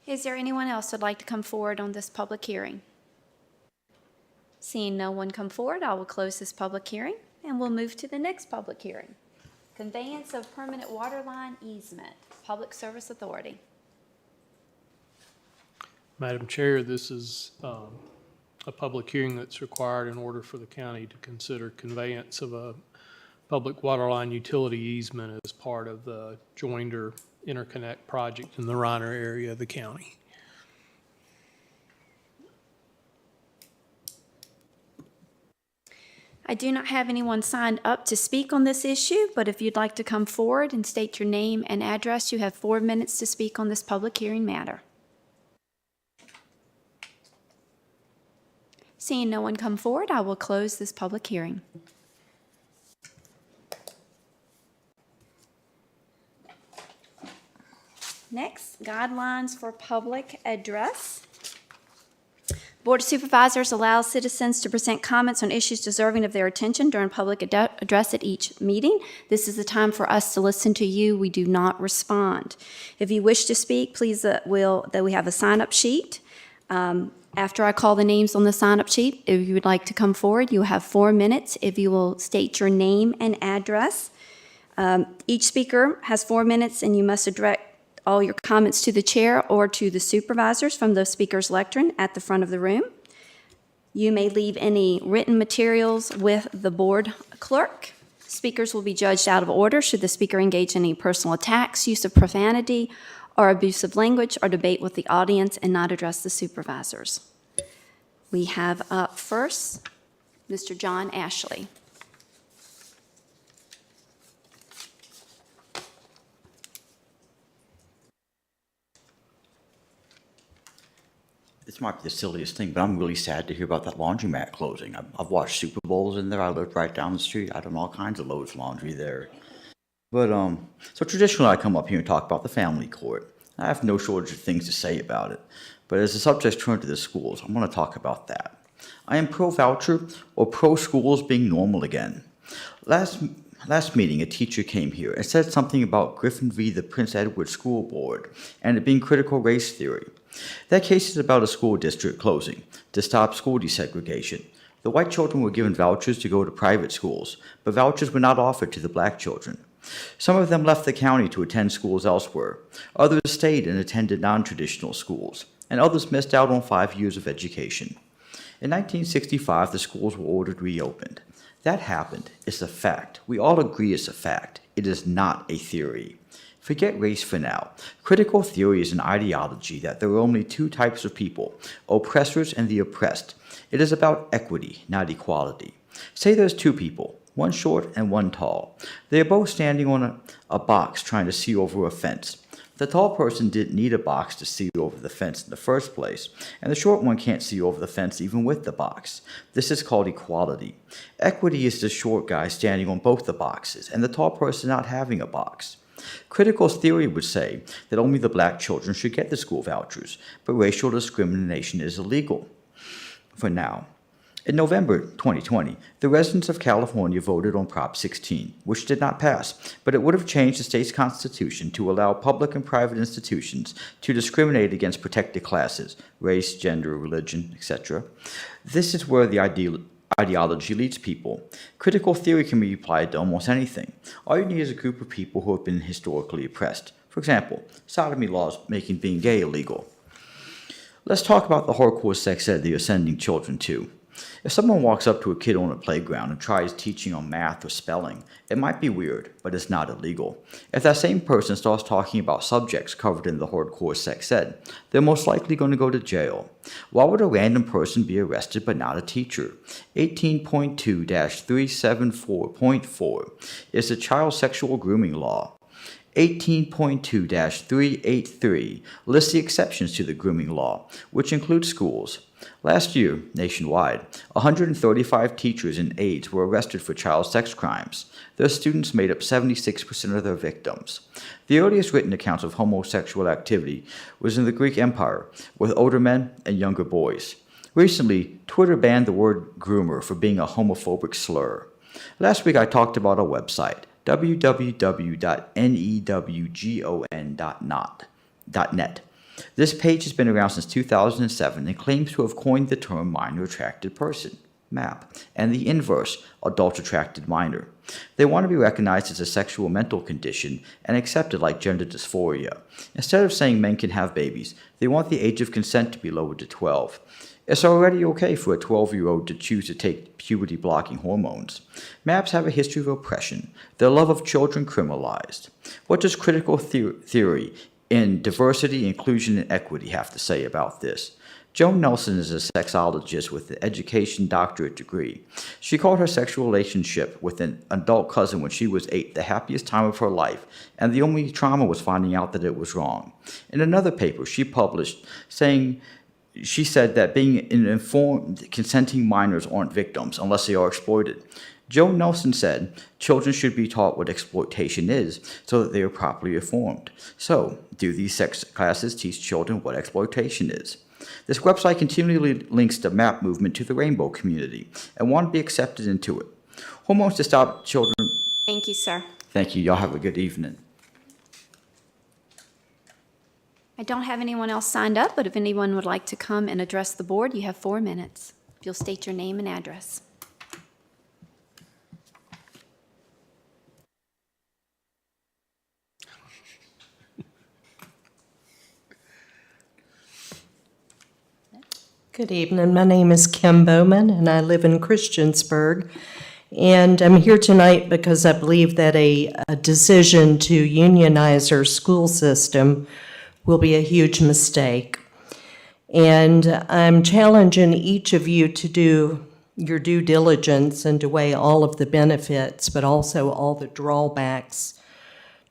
Is there anyone else who'd like to come forward on this public hearing? Seeing no one come forward, I will close this public hearing and we'll move to the next public hearing. Conveyance of permanent water line easement, Public Service Authority. Madam Chair, this is a public hearing that's required in order for the county to consider conveyance of a public water line utility easement as part of the Joinder Interconnect project in the Roanoke area of the county. I do not have anyone signed up to speak on this issue, but if you'd like to come forward and state your name and address, you have 4 minutes to speak on this public hearing matter. Seeing no one come forward, I will close this public hearing. Next, guidelines for public address. Board of Supervisors allows citizens to present comments on issues deserving of their attention during public address at each meeting. This is the time for us to listen to you. We do not respond. If you wish to speak, please we have a sign-up sheet. After I call the names on the sign-up sheet, if you would like to come forward, you have 4 minutes. If you will state your name and address. Each speaker has 4 minutes, and you must direct all your comments to the chair or to the supervisors from the speaker's lectern at the front of the room. You may leave any written materials with the board clerk. Speakers will be judged out of order should the speaker engage in any personal attacks, use of profanity, or abusive language, or debate with the audience and not address the supervisors. We have up first Mr. John Ashley. This might be the silliest thing, but I'm really sad to hear about that laundromat closing. I've watched Super Bowls in there. I lived right down the street. I done all kinds of loads of laundry there. But, so traditionally I come up here and talk about the family court. I have no shortage of things to say about it. But as the subjects turn to the schools, I want to talk about that. I am pro-voucher or pro-schools being normal again. Last meeting, a teacher came here and said something about Griffin v. the Prince Edward School Board and it being critical race theory. That case is about a school district closing to stop school desegregation. The white children were given vouchers to go to private schools, but vouchers were not offered to the black children. Some of them left the county to attend schools elsewhere. Others stayed and attended non-traditional schools, and others missed out on 5 years of education. In 1965, the schools were ordered reopened. That happened. It's a fact. We all agree it's a fact. It is not a theory. Forget race for now. Critical theory is an ideology that there are only 2 types of people, oppressors and the oppressed. It is about equity, not equality. Say there's 2 people. one short and one tall. They are both standing on a box trying to see over a fence. The tall person didn't need a box to see over the fence in the first place, and the short one can't see over the fence even with the box. This is called equality. Equity is the short guy standing on both the boxes, and the tall person not having a box. Critical theory would say that only the black children should get the school vouchers, but racial discrimination is illegal. For now. In November 2020, the residents of California voted on Prop 16, which did not pass, but it would have changed the state's constitution to allow public and private institutions to discriminate against protected classes, race, gender, religion, etc. This is where the ideology leads people. Critical theory can be applied to almost anything. All you need is a group of people who have been historically oppressed. For example, sodomy laws making being gay illegal. Let's talk about the hardcore sex ed they are sending children to. If someone walks up to a kid on a playground and tries teaching on math or spelling, it might be weird, but it's not illegal. If that same person starts talking about subjects covered in the hardcore sex ed, they're most likely going to go to jail. Why would a random person be arrested but not a teacher? 18.2-374.4 is the child sexual grooming law. 18.2-383 lists the exceptions to the grooming law, which include schools. Last year, nationwide, 135 teachers and aides were arrested for child sex crimes. Their students made up 76% of their victims. The earliest written accounts of homosexual activity was in the Greek Empire, with older men and younger boys. Recently, Twitter banned the word groomer for being a homophobic slur. Last week, I talked about a website, www.newgon.net. This page has been around since 2007 and claims to have coined the term minor attracted person, MAP, and the inverse, adult attracted minor. They want to be recognized as a sexual mental condition and accepted like gender dysphoria. Instead of saying men can have babies, they want the age of consent to be lowered to 12. It's already okay for a 12-year-old to choose to take puberty-blocking hormones. MAPs have a history of oppression, their love of children criminalized. What does critical theory in diversity, inclusion, and equity have to say about this? Joan Nelson is a sexologist with an education doctorate degree. She called her sexual relationship with an adult cousin when she was 8 the happiest time of her life, and the only trauma was finding out that it was wrong. In another paper she published, she said that being informed, consenting minors aren't victims unless they are exploited. Joan Nelson said, children should be taught what exploitation is so that they are properly informed. So, do these sex classes teach children what exploitation is? This website continually links the MAP movement to the rainbow community and want to be accepted into it. Hormones to stop children. Thank you, sir. Thank you. Y'all have a good evening. I don't have anyone else signed up, but if anyone would like to come and address the board, you have 4 minutes. If you'll state your name and address. Good evening. My name is Kim Bowman, and I live in Christiansburg. And I'm here tonight because I believe that a decision to unionize our school system will be a huge mistake. And I'm challenging each of you to do your due diligence and to weigh all of the benefits, but also all the drawbacks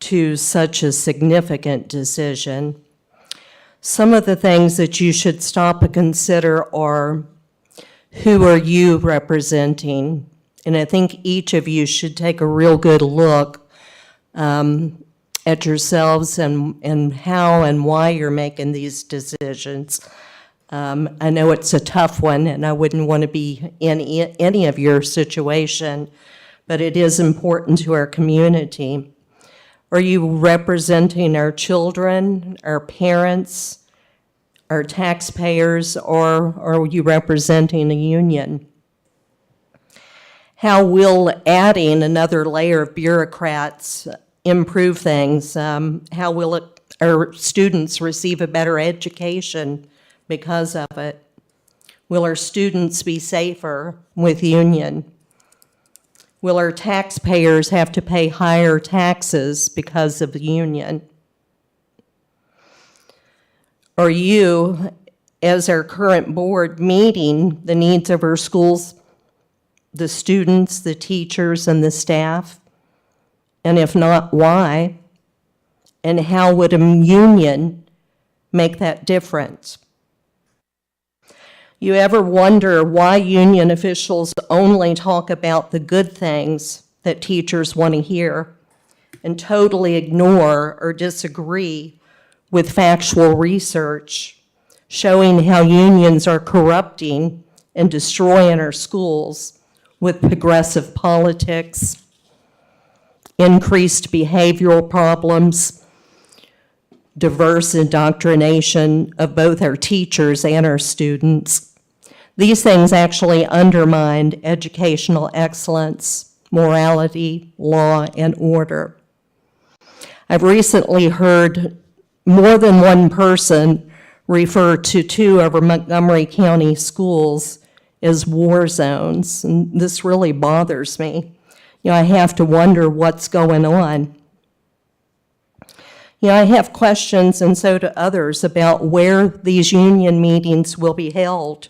to such a significant decision. Some of the things that you should stop and consider are, who are you representing? And I think each of you should take a real good look at yourselves and how and why you're making these decisions. I know it's a tough one, and I wouldn't want to be in any of your situation, but it is important to our community. Are you representing our children, our parents, our taxpayers, or are you representing a union? How will adding another layer of bureaucrats improve things? How will our students receive a better education because of it? Will our students be safer with union? Will our taxpayers have to pay higher taxes because of the union? Are you, as our current board, meeting the needs of our schools, the students, the teachers, and the staff? And if not, why? And how would a union make that difference? You ever wonder why union officials only talk about the good things that teachers want to hear and totally ignore or disagree with factual research showing how unions are corrupting and destroying our schools with progressive politics, increased behavioral problems, diverse indoctrination of both our teachers and our students? These things actually undermine educational excellence, morality, law, and order. I've recently heard more than one person refer to two of our Montgomery County schools as war zones, and this really bothers me. I have to wonder what's going on. I have questions, and so do others, about where these union meetings will be held.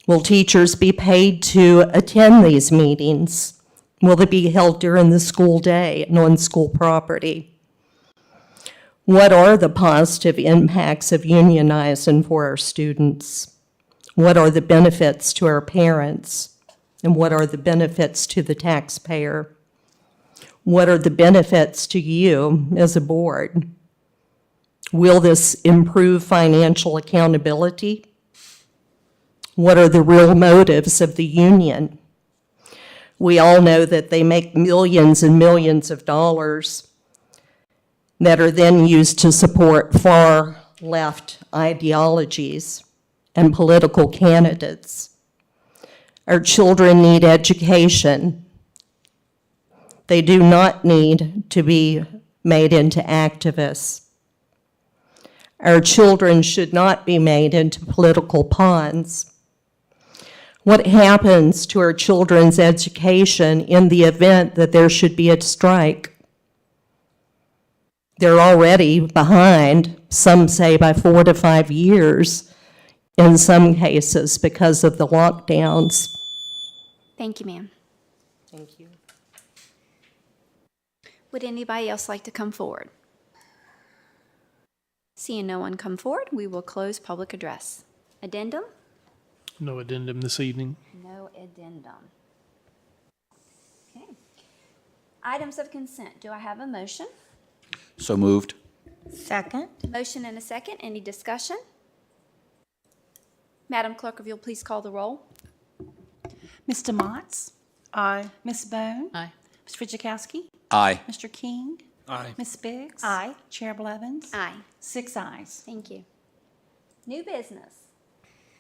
Will teachers be paid to attend these meetings? Will they be held during the school day and on school property? What are the positive impacts of unionizing for our students? What are the benefits to our parents? And what are the benefits to the taxpayer? What are the benefits to you as a board? Will this improve financial accountability? What are the real motives of the union? We all know that they make millions and millions of dollars that are then used to support far-left ideologies and political candidates. Our children need education. They do not need to be made into activists. Our children should not be made into political pawns. What happens to our children's education in the event that there should be a strike? They're already behind, some say by 4 to 5 years, in some cases because of the lockdowns. Thank you, ma'am. Thank you. Would anybody else like to come forward? Seeing no one come forward, we will close public address. Addendum? No addendum this evening. No addendum. Okay. Items of consent. Do I have a motion? So moved. Second? Motion and a second. Any discussion? Madam Clerk, if you'll please call the roll. Mr. Motts? Aye. Ms. Bone? Aye. Ms. Fitchikowski? Aye. Mr. King? Aye. Ms. Biggs? Aye. Chair Blevins? Aye. 6 ayes. Thank you. New business.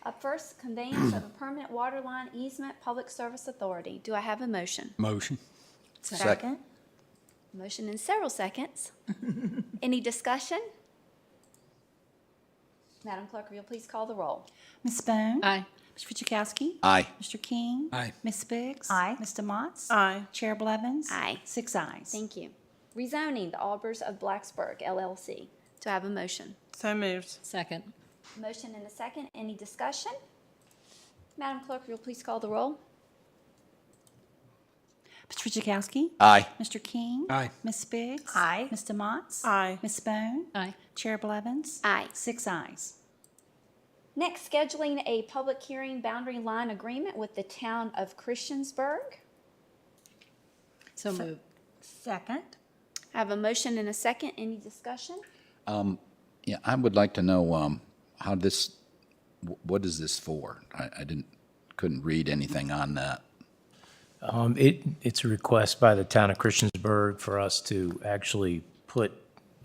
Up first, conveyance of a permanent water line easement, Public Service Authority. Do I have a motion? Motion. Second? Motion in several seconds. Any discussion? Madam Clerk, will you please call the roll? Ms. Bone? Aye. Ms. Fitchikowski? Aye. Mr. King? Aye. Ms. Biggs? Aye. Mr. Motts? Aye. Chair Blevins? Aye. 6 ayes. Thank you. Rezoning the Albers of Blacksburg LLC. Do I have a motion? So moved. Second. Motion and a second. Any discussion? Madam Clerk, will you please call the roll? Ms. Fitchikowski? Aye. Mr. King? Aye. Ms. Biggs? Aye. Mr. Motts? Aye. Ms. Bone? Aye. Chair Blevins? Aye. 6 ayes. Next, scheduling a public hearing boundary line agreement with the town of Christiansburg. So moved. Second? I have a motion and a second. Any discussion? Yeah, I would like to know how this, what is this for? I couldn't read anything on that. It's a request by the town of Christiansburg for us to actually put,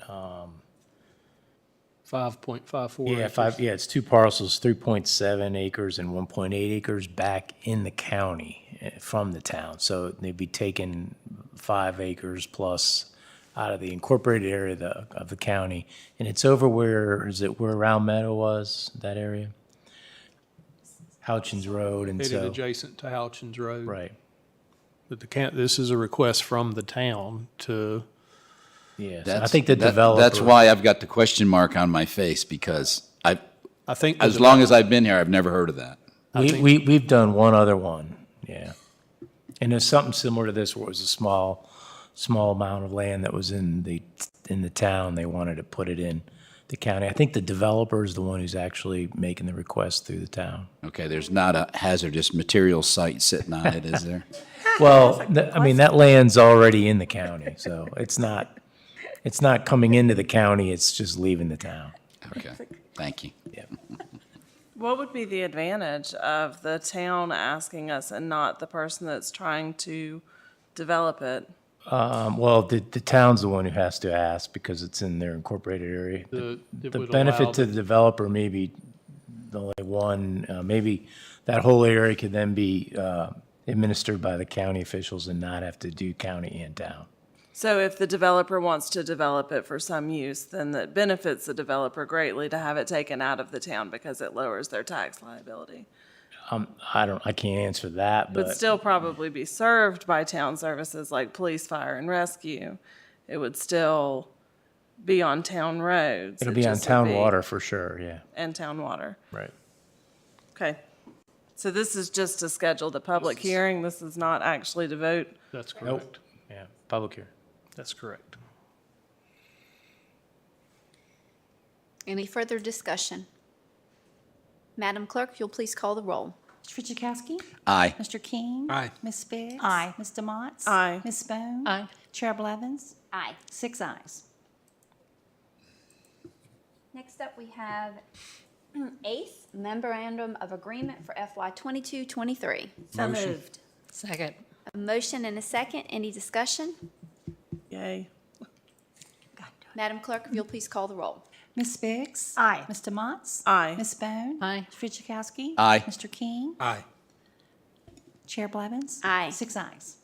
5.54 it's 2 parcels, 3.7 acres and 1.8 acres back in the county from the town. So they'd be taking 5 acres plus out of the incorporated area of the county. And it's over where Round Meadow was, that area? Houchins Road, and Headed so, adjacent to Houchins Road. right, But this is a request from the town to, yeah. So I think the developer. That's why I've got the question mark on my face, because I think. as long as I've been here, I've never heard of that. We've done one other one, Yeah. And there's something similar to this where it was a small amount of land that was in the town. They wanted to put it in the county. I think the developer is the one who's actually making the request through the town. Okay, there's not a hazardous material site sitting on it, is there? Well, I mean, that land's already in the county, so it's not coming into the county, it's just leaving the town. Okay, thank you. Yeah. What would be the advantage of the town asking us and not the person that's trying to develop it? Well, the town's the one who has to ask because it's in their incorporated area. It The would benefit allow to the developer may be the only one, maybe that whole area could then be administered by the county officials and not have to do county and town. So if the developer wants to develop it for some use, then that benefits the developer greatly to have it taken out of the town because it lowers their tax liability. I can't answer that, Would but still probably be served by town services like police, fire, and rescue. It would still be on town roads. it'll It be on just would town be- water for sure, yeah, And town water. right. Okay. So this is just to schedule the public hearing. This is not actually to vote. That's Nope. correct. Yeah, public hearing. That's correct. Any further discussion? Madam Clerk, you'll please call the roll. Mr. Fidzikowski? Aye. Mr. King? Aye. Ms. Biggs? Aye. Mr. Motts? Aye. Ms. Bone? Aye. Chair Blevins? Aye. 6 ayes. Next up, we have ACE, Memorandum of Agreement for FY 22-23. So moved. Second. A motion and a second. Any discussion? Yay. Madam Clerk, if you'll please call the roll. Ms. Biggs? Aye. Mr. Motts? Aye. Ms. Bone? Aye. Mr. Fidzikowski? Aye. Mr. King? Aye. Chair Blevins? Aye. 6 ayes.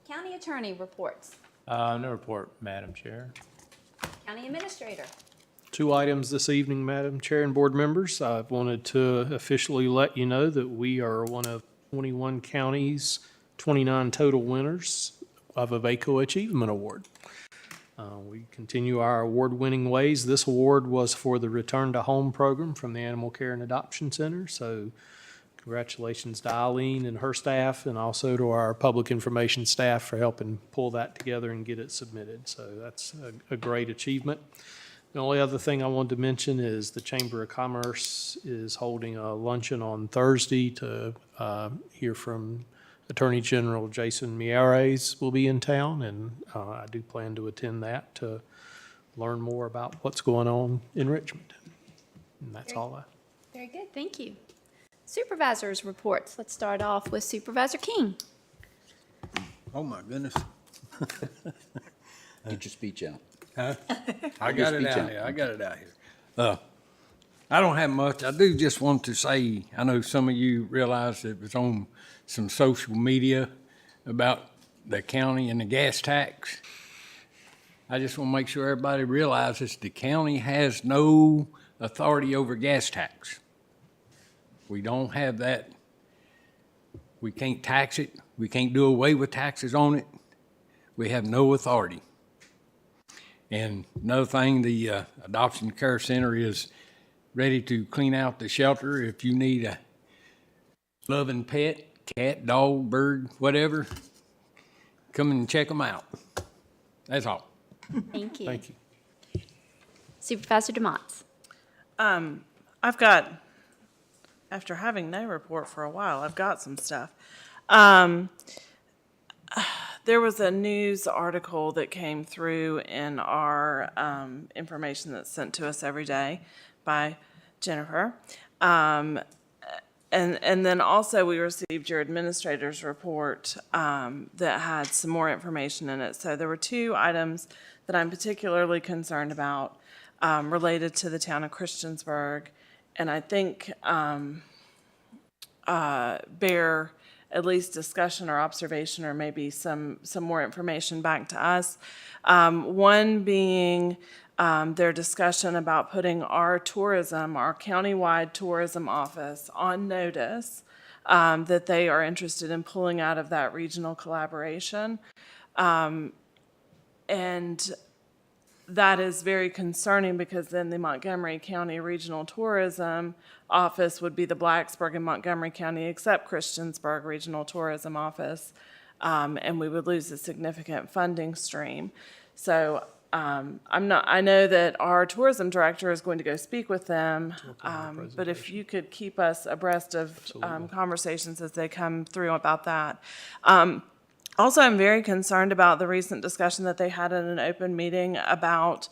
County Attorney reports. No report, Madam Chair. County Administrator. 2 items this evening, Madam Chair and board members. I wanted to officially let you know that we are one of 21 counties, 29 total winners of a VACO Achievement Award. We continue our award-winning ways. This award was for the Return to Home program from the Animal Care and Adoption Center. So congratulations to Eileen and her staff, and also to our public information staff for helping pull that together and get it submitted. So that's a great achievement. The only other thing I wanted to mention is the Chamber of Commerce is holding a luncheon on Thursday to hear from Attorney General Jason Miyares will be in town, and I do plan to attend that to learn more about what's going on in Richmond. And that's all I. Very good, thank you. Supervisors reports. Let's start off with Supervisor King. Oh, my goodness. Get your speech out. I got it out here. I got it out here. I don't have much. I do just want to say, I know some of you realize it was on some social media about the county and the gas tax. I just want to make sure everybody realizes the county has no authority over gas tax. We don't have that. We can't tax it. We can't do away with taxes on it. We have no authority. And another thing, the Adoption Care Center is ready to clean out the shelter. If you need a loving pet, cat, dog, bird, whatever, come and check them out. That's all. Thank you. Thank you. Supervisor DeMotts. I've got, after having no report for a while, I've got some stuff. There was a news article that came through in our information that's sent to us every day by Jennifer. And then also we received your administrator's report that had some more information in it. So there were 2 items that I'm particularly concerned about related to the town of Christiansburg, and I think bear at least discussion or observation, or maybe some more information back to us. One being their discussion about putting our countywide tourism office on notice that they are interested in pulling out of that regional collaboration. And that is very concerning because then the Montgomery County Regional Tourism Office would be the Blacksburg and Montgomery County except Christiansburg Regional Tourism Office, and we would lose a significant funding stream. So I know that our tourism director is going to go speak with them, but if you could keep us abreast of conversations as they come through about that. Also, I'm very concerned about the recent discussion that they had in an open meeting about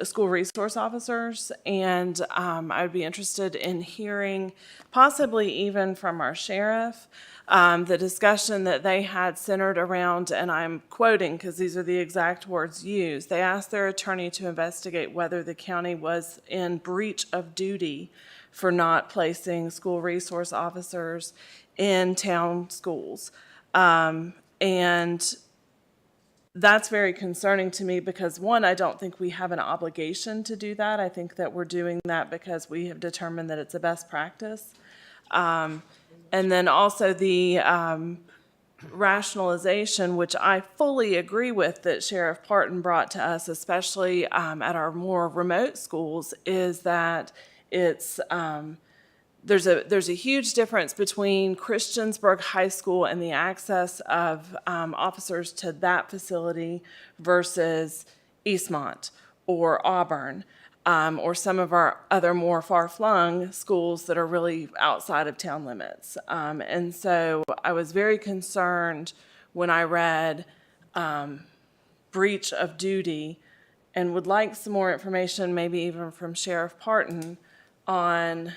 school resource officers, and I would be interested in hearing, possibly even from our sheriff, the discussion that they had centered around, and I'm quoting because these are the exact words used, they asked their attorney to investigate whether the county was in breach of duty for not placing school resource officers in town schools. And that's very concerning to me because, one, I don't think we have an obligation to do that. I think that we're doing that because we have determined that it's a best practice. And then also the rationalization, which I fully agree with, that Sheriff Parton brought to us, especially at our more remote schools, is that it's there's a huge difference between Christiansburg High School and the access of officers to that facility versus Eastmont or Auburn or some of our other more far-flung schools that are really outside of town limits. And so I was very concerned when I read breach of duty and would like some more information, maybe even from Sheriff Parton, on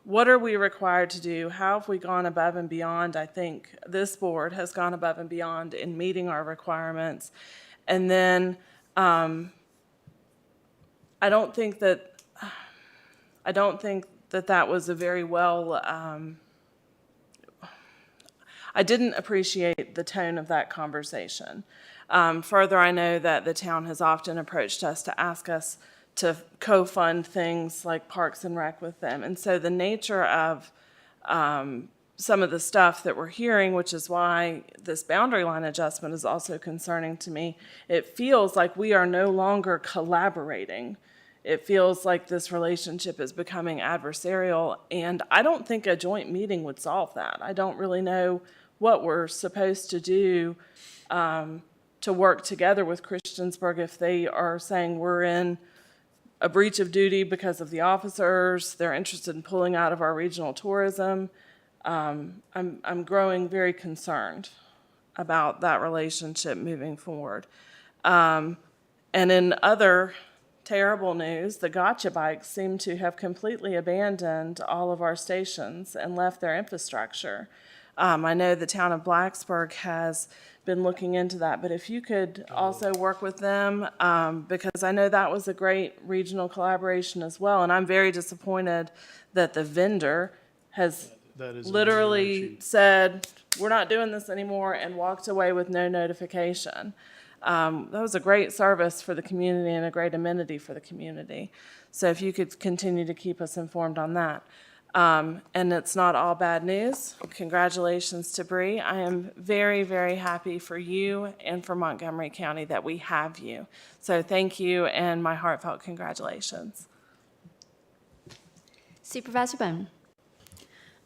what are we required to do? How have we gone above and beyond? I think this board has gone above and beyond in meeting our requirements. And then I don't think that that was a very well, I didn't appreciate the tone of that conversation. Further, I know that the town has often approached us to ask us to co-fund things like Parks and Rec with them. And so the nature of some of the stuff that we're hearing, which is why this boundary line adjustment is also concerning to me, it feels like we are no longer collaborating. It feels like this relationship is becoming adversarial, and I don't think a joint meeting would solve that. I don't really know what we're supposed to do to work together with Christiansburg if they are saying we're in a breach of duty because of the officers, they're interested in pulling out of our regional tourism. I'm growing very concerned about that relationship moving forward. And in other terrible news, the gotcha bikes seem to have completely abandoned all of our stations and left their infrastructure. I know the town of Blacksburg has been looking into that, but if you could also work with them, because I know that was a great regional collaboration as well, and I'm very disappointed that the vendor has literally said, we're not doing this anymore, and walked away with no notification. That was a great service for the community and a great amenity for the community. So if you could continue to keep us informed on that. And it's not all bad news. Congratulations to Bree. I am very, very happy for you and for Montgomery County that we have you. So thank you and my heartfelt congratulations. Supervisor Bone.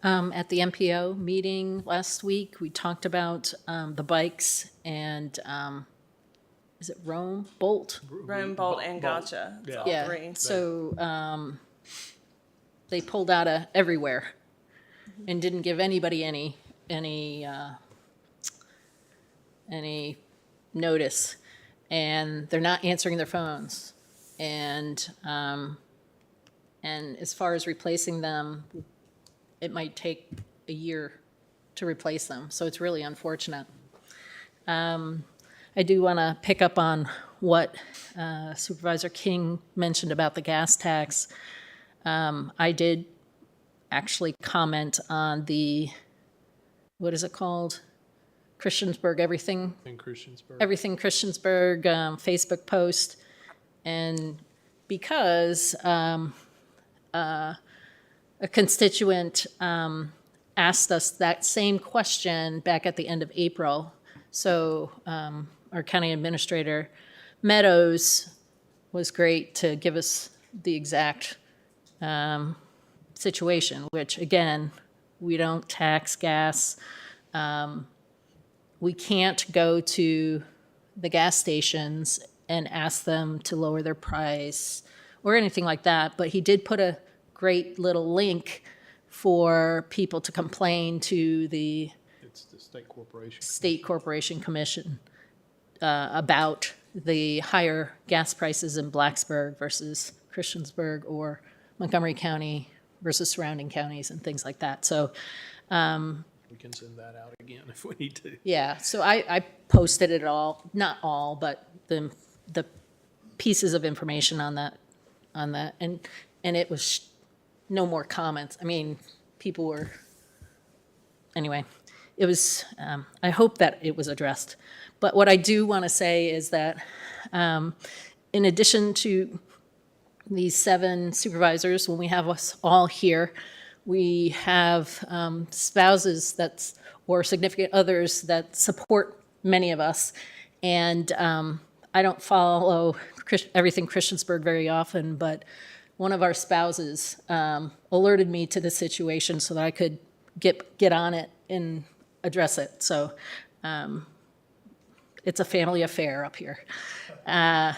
At the MPO meeting last week, we talked about the bikes and is it Rome, Bolt? Rome, Bolt, and Gotcha. It's all three. So they pulled out of everywhere and didn't give anybody any notice, and they're not answering their phones. And as far as replacing them, it might take a year to replace them. So it's really unfortunate. I do want to pick up on what Supervisor King mentioned about the gas tax. I did actually comment on the, what is it called? Christiansburg, Everything Christiansburg Facebook post. And because a constituent asked us that same question back at the end of April, so our county administrator Meadows was great to give us the exact situation, which again, we don't tax gas. We can't go to the gas stations and ask them to lower their price or anything like that, but he did put a great little link for people to complain to the It's the State Corporation Commission about the higher gas prices in Blacksburg versus Christiansburg or Montgomery County versus surrounding counties and things like that. So, we can send that out again if we need to. yeah, so I posted it all, not all, but the pieces of information on that, and it was no more comments. I mean, people were, anyway, it was, I hope that it was addressed. But what I do want to say is that in addition to these 7 supervisors, when we have us all here, we have spouses or significant others that support many of us. And I don't follow everything Christiansburg very often, but one of our spouses alerted me to the situation so that I could get on it and address it. So it's a family affair up here. I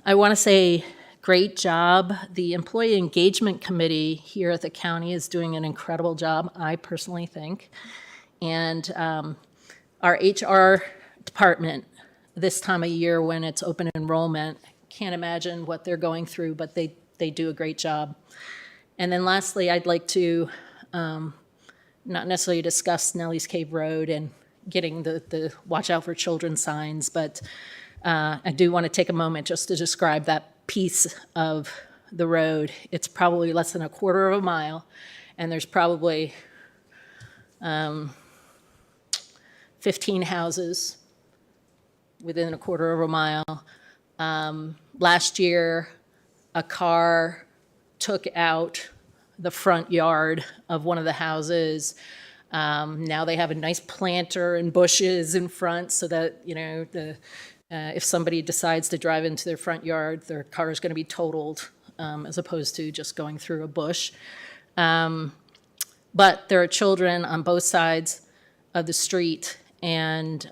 want to say great job. The Employee Engagement Committee here at the county is doing an incredible job, I personally think. And our HR department, this time of year when it's open enrollment, can't imagine what they're going through, but they do a great job. And then lastly, I'd like to not necessarily discuss Nellie's Cave Road and getting the watch out for children signs, but I do want to take a moment just to describe that piece of the road. It's probably less than a quarter of a mile, and there's probably 15 houses within a quarter of a mile. Last year, a car took out the front yard of one of the houses. Now they have a nice planter and bushes in front so that, you know, if somebody decides to drive into their front yard, their car is going to be totaled as opposed to just going through a bush. But there are children on both sides of the street, and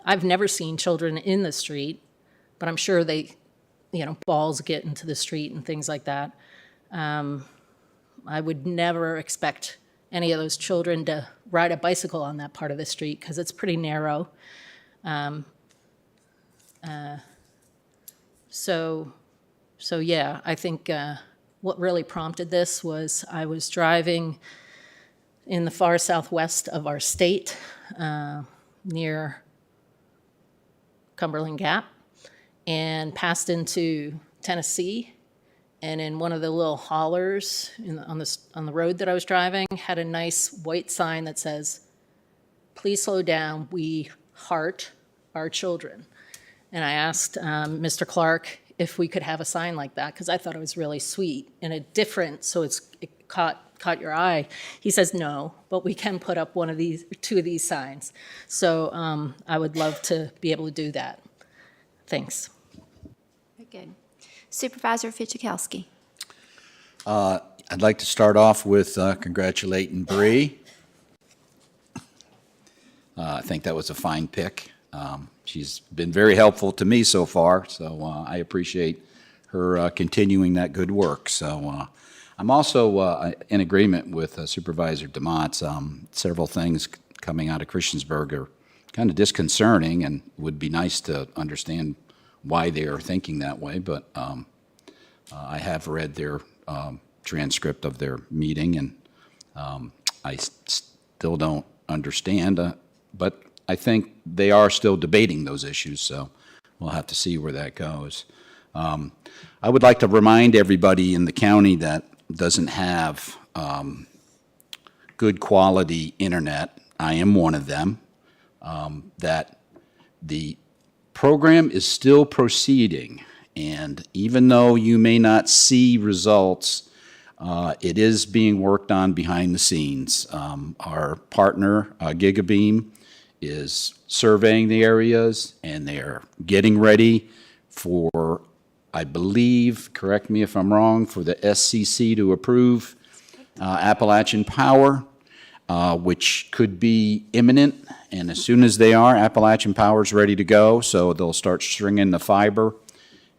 I've never seen children in the street, but I'm sure they, you know, balls get into the street and things like that. I would never expect any of those children to ride a bicycle on that part of the street because it's pretty narrow. So yeah, I think what really prompted this was I was driving in the far southwest of our state, near Cumberland Gap, and passed into Tennessee. And in one of the little hollers on the road that I was driving had a nice white sign that says, "Please slow down, we heart our children." And I asked Mr. Clark if we could have a sign like that, because I thought it was really sweet and a different, so it caught your eye. He says, "No, but we can put up two of these signs." So I would love to be able to do that. Thanks. Very good. Supervisor Fidzikowski. I'd like to start off with congratulating Bree. I think that was a fine pick. She's been very helpful to me so far, so I appreciate her continuing that good work. So I'm also in agreement with Supervisor DeMott's. Several things coming out of Christiansburg are kind of disconcerting, and would be nice to understand why they are thinking that way, but I have read their transcript of their meeting, and I still don't understand, but I think they are still debating those issues, so we'll have to see where that goes. I would like to remind everybody in the county that doesn't have good quality internet, I am one of them, that the program is still proceeding, and even though you may not see results It is being worked on behind the scenes. Our partner, Gigabeam, is surveying the areas, and they're getting ready for, I believe, correct me if I'm wrong, for the SCC to approve Appalachian Power, which could be imminent. And as soon as they are, Appalachian Power's ready to go, so they'll start stringing the fiber,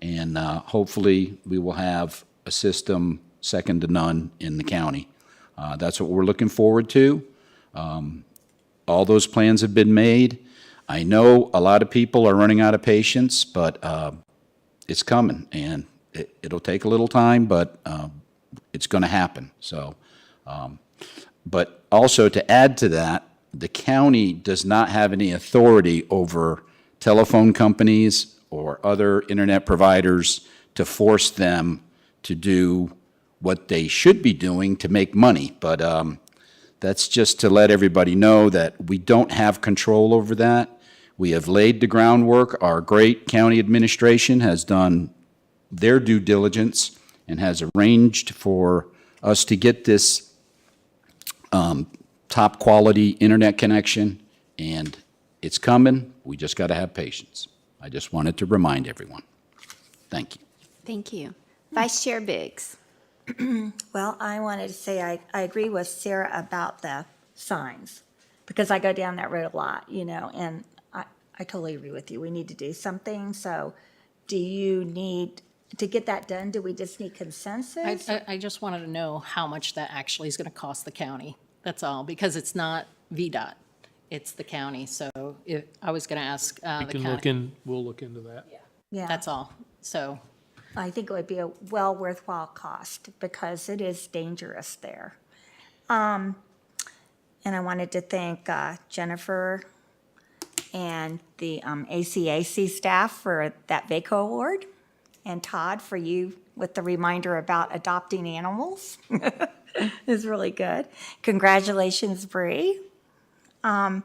and hopefully we will have a system second to none in the county. That's what we're looking forward to. All those plans have been made. I know a lot of people are running out of patience, but it's coming, and it'll take a little time, but it's going to happen. So, but also to add to that, the county does not have any authority over telephone companies or other internet providers to force them to do what they should be doing to make money. But that's just to let everybody know that we don't have control over that. We have laid the groundwork. Our great county administration has done their due diligence and has arranged for us to get this top quality internet connection, and it's coming. We just got to have patience. I just wanted to remind everyone. Thank you. Thank you. Vice Chair Biggs. Well, I wanted to say I agree with Sarah about the signs, because I go down that road a lot, and I totally agree with you. We need to do something. So do you need to get that done? Do we just need consensus? I just wanted to know how much that actually is going to cost the county. That's all, because it's not VDOT, it's the county. So if I was going to ask the county. We'll look into that. Yeah. That's all. So I think it would be a well worthwhile cost because it is dangerous there. And I wanted to thank Jennifer and the ACAC staff for that VACO award, and Todd for you with the reminder about adopting animals. It's really good. Congratulations, Bree. And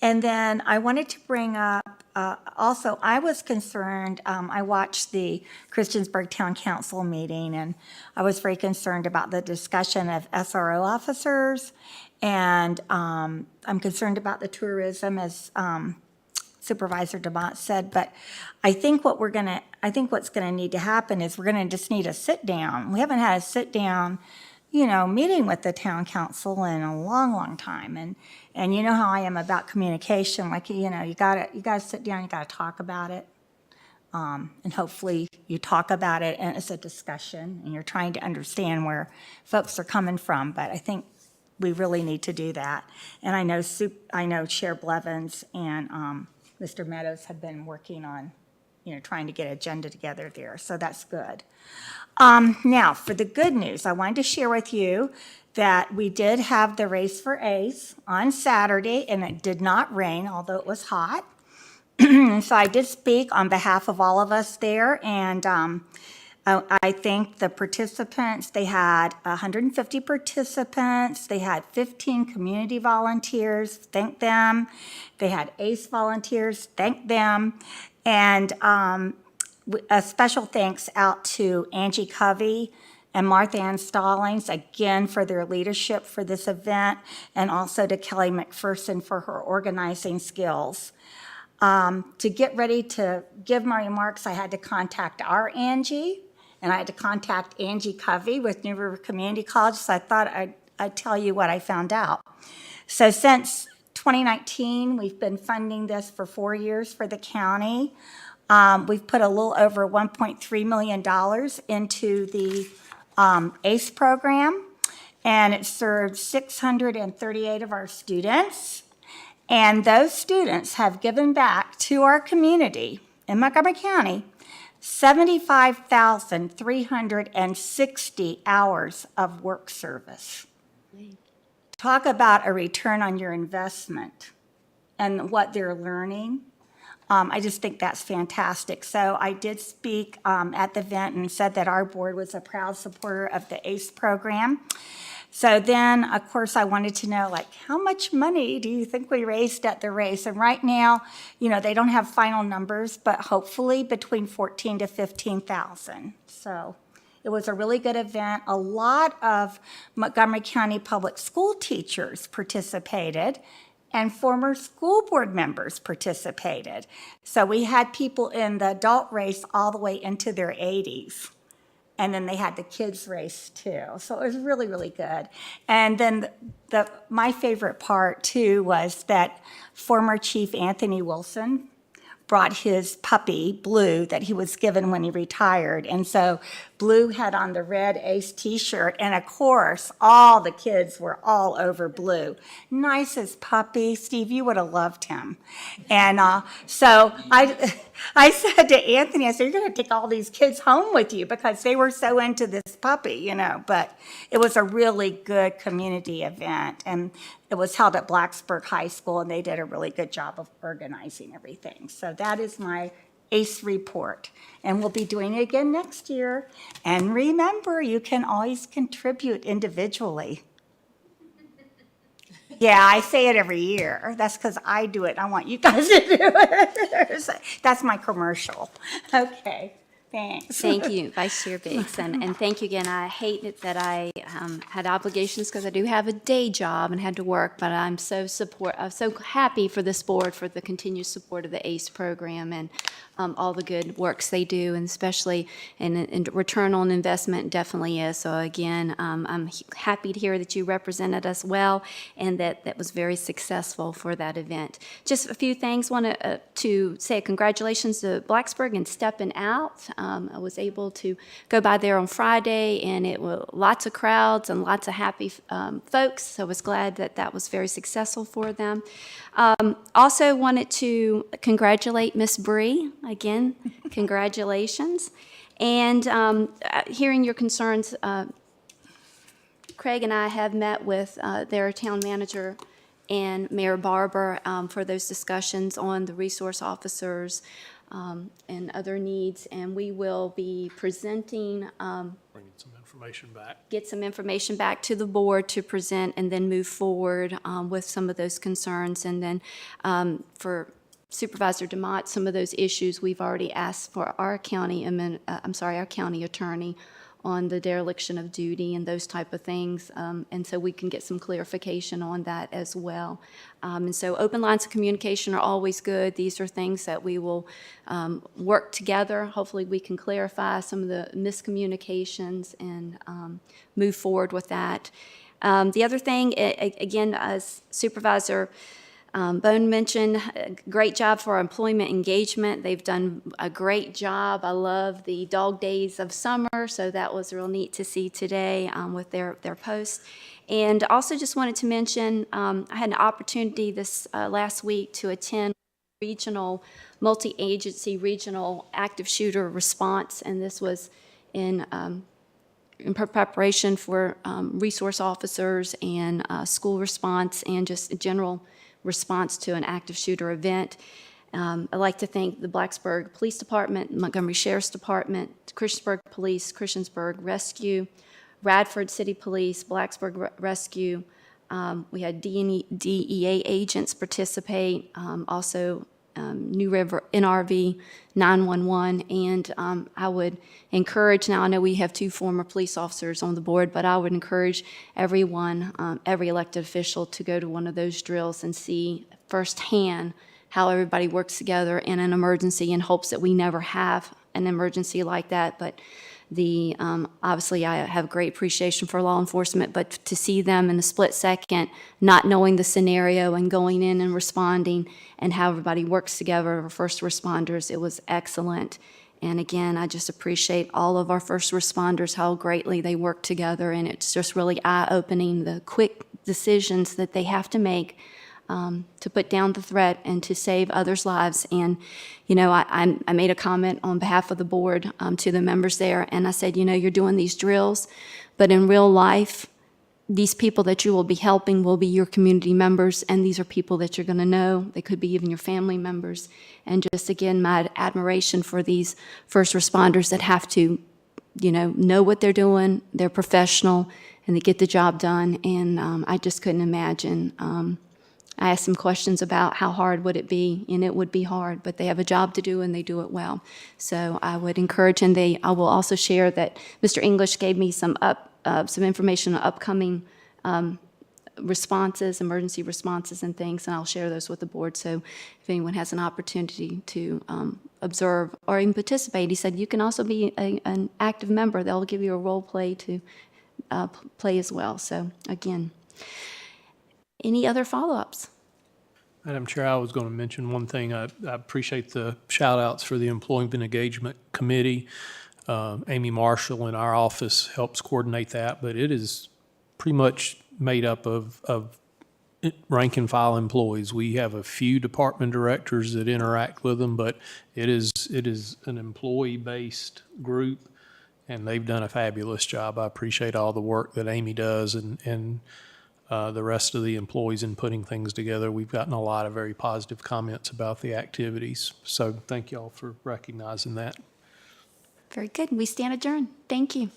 then I wanted to bring up, also, I was concerned, I watched the Christiansburg Town Council meeting, and I was very concerned about the discussion of SRO officers, and I'm concerned about the tourism, as Supervisor DeMont said, but I think what's gonna need to happen is we're gonna just need a sit-down. We haven't had a sit-down, meeting with the town council in a long, long time. And you know how I am about communication, like, you gotta sit down, you gotta talk about it. And hopefully you talk about it and it's a discussion and you're trying to understand where folks are coming from. But I think we really need to do that. And I know Chair Blevins and Mr. Meadows have been working on, trying to get agenda together there. So that's good. Now, for the good news, I wanted to share with you that we did have the Race for Ace on Saturday, and it did not rain, although it was hot. So I did speak on behalf of all of us there, and I thank the participants. They had 150 participants. They had 15 community volunteers. Thank them. They had ACE volunteers. Thank them. And a special thanks out to Angie Covey and Martha Ann Stallings, again, for their leadership for this event, and also to Kelly McPherson for her organizing skills. To get ready to give my remarks, I had to contact our Angie, and I had to contact Angie Covey with New River Community College, so I thought I'd tell you what I found out. So since 2019, we've been funding this for 4 years for the county. We've put a little over $1.3 million into the ACE program, and it served 638 of our students. And those students have given back to our community in Montgomery County 75,360 hours of work service. Talk about a return on your investment and what they're learning. I just think that's fantastic. So I did speak at the event and said that our board was a proud supporter of the ACE program. So then, of course, I wanted to know, how much money do you think we raised at the race? And right now, they don't have final numbers, but hopefully between $14,000 to $15,000. So It was a really good event. A lot of Montgomery County public school teachers participated, and former school board members participated. So we had people in the adult race all the way into their 80s. And then they had the kids race too. So it was really, really good. And then my favorite part too was that former Chief Anthony Wilson brought his puppy, Blue, that he was given when he retired. And so Blue had on the red Ace t-shirt, and of course, all the kids were all over Blue. Nicest puppy. Steve, you would have loved him. And so I said to Anthony, I said, you're going to take all these kids home with you because they were so into this puppy, you know. But it was a really good community event. And it was held at Blacksburg High School, and they did a really good job of organizing everything. So that is my ACE report. And we'll be doing it again next year. And remember, you can always contribute individually. Yeah, I say it every year. That's because I do it. I want you guys to do it. That's my commercial. Okay, thanks. Thank you, Vice Chair Biggs, and thank you again. I hate it that I had obligations because I do have a day job and had to work, but I'm so happy for this board for the continued support of the ACE program and all the good works they do, and especially in return on investment definitely is. So again, I'm happy to hear that you represented us well and that was very successful for that event. Just a few things. Want to say congratulations to Blacksburg and stepping out. I was able to go by there on Friday, and it was lots of crowds and lots of happy folks. So I was glad that was very successful for them. Also wanted to congratulate Miss Bree. Again, congratulations. And hearing your concerns, Craig and I have met with their town manager and Mayor Barber for those discussions on the resource officers and other needs. And we will be presenting Bringing some information back. get some information back to the board to present and then move forward with some of those concerns. And then for Supervisor DeMott, some of those issues we've already asked for our county, our county attorney on the dereliction of duty and those type of things. And so we can get some clarification on that as well. And so open lines of communication are always good. These are things that we will work together. Hopefully we can clarify some of the miscommunications and move forward with that. The other thing, again, as Supervisor Bone mentioned, great job for our employment engagement. They've done a great job. I love the dog days of summer, so that was real neat to see today with their posts. And also just wanted to mention, I had an opportunity this last week to attend regional, multi-agency regional active shooter response, and this was in preparation for resource officers and school response and just general response to an active shooter event. I'd like to thank the Blacksburg Police Department, Montgomery Sheriff's Department, Christiansburg Police, Christiansburg Rescue, Radford City Police, Blacksburg Rescue. We had DEA agents participate, also New River NRV 911, and I would encourage, now I know we have 2 former police officers on the board, but I would encourage everyone, every elected official to go to one of those drills and see firsthand how everybody works together in an emergency, in hopes that we never have an emergency like that. But the obviously I have great appreciation for law enforcement, but to see them in a split second, not knowing the scenario and going in and responding and how everybody works together, first responders, it was excellent. And again, I just appreciate all of our first responders, how greatly they work together, and it's just really eye-opening, the quick decisions that they have to make to put down the threat and to save others' lives. And, you know, I made a comment on behalf of the board to the members there, and I said, you know, you're doing these drills, but in real life, these people that you will be helping will be your community members, and these are people that you're going to know. They could be even your family members. And just, again, my admiration for these first responders that have to, you know what they're doing, they're professional, and they get the job done. And I just couldn't imagine I asked some questions about how hard would it be, and it would be hard, but they have a job to do and they do it well. So I would encourage, and I will also share that Mr. English gave me some information on upcoming responses, emergency responses and things, and I'll share those with the board. So if anyone has an opportunity to observe or even participate, he said you can also be an active member. They'll give you a role play to play as well. So again, any other follow-ups? Madam Chair, I was going to mention one thing. I appreciate the shout-outs for the Employment Engagement Committee. Amy Marshall in our office helps coordinate that, but it is pretty much made up of rank and file employees. We have a few department directors that interact with them, but it is an employee-based group, and they've done a fabulous job. I appreciate all the work that Amy does and the rest of the employees in putting things together. We've gotten a lot of very positive comments about the activities. So thank you all for recognizing that. Very good. We stand adjourned. Thank you.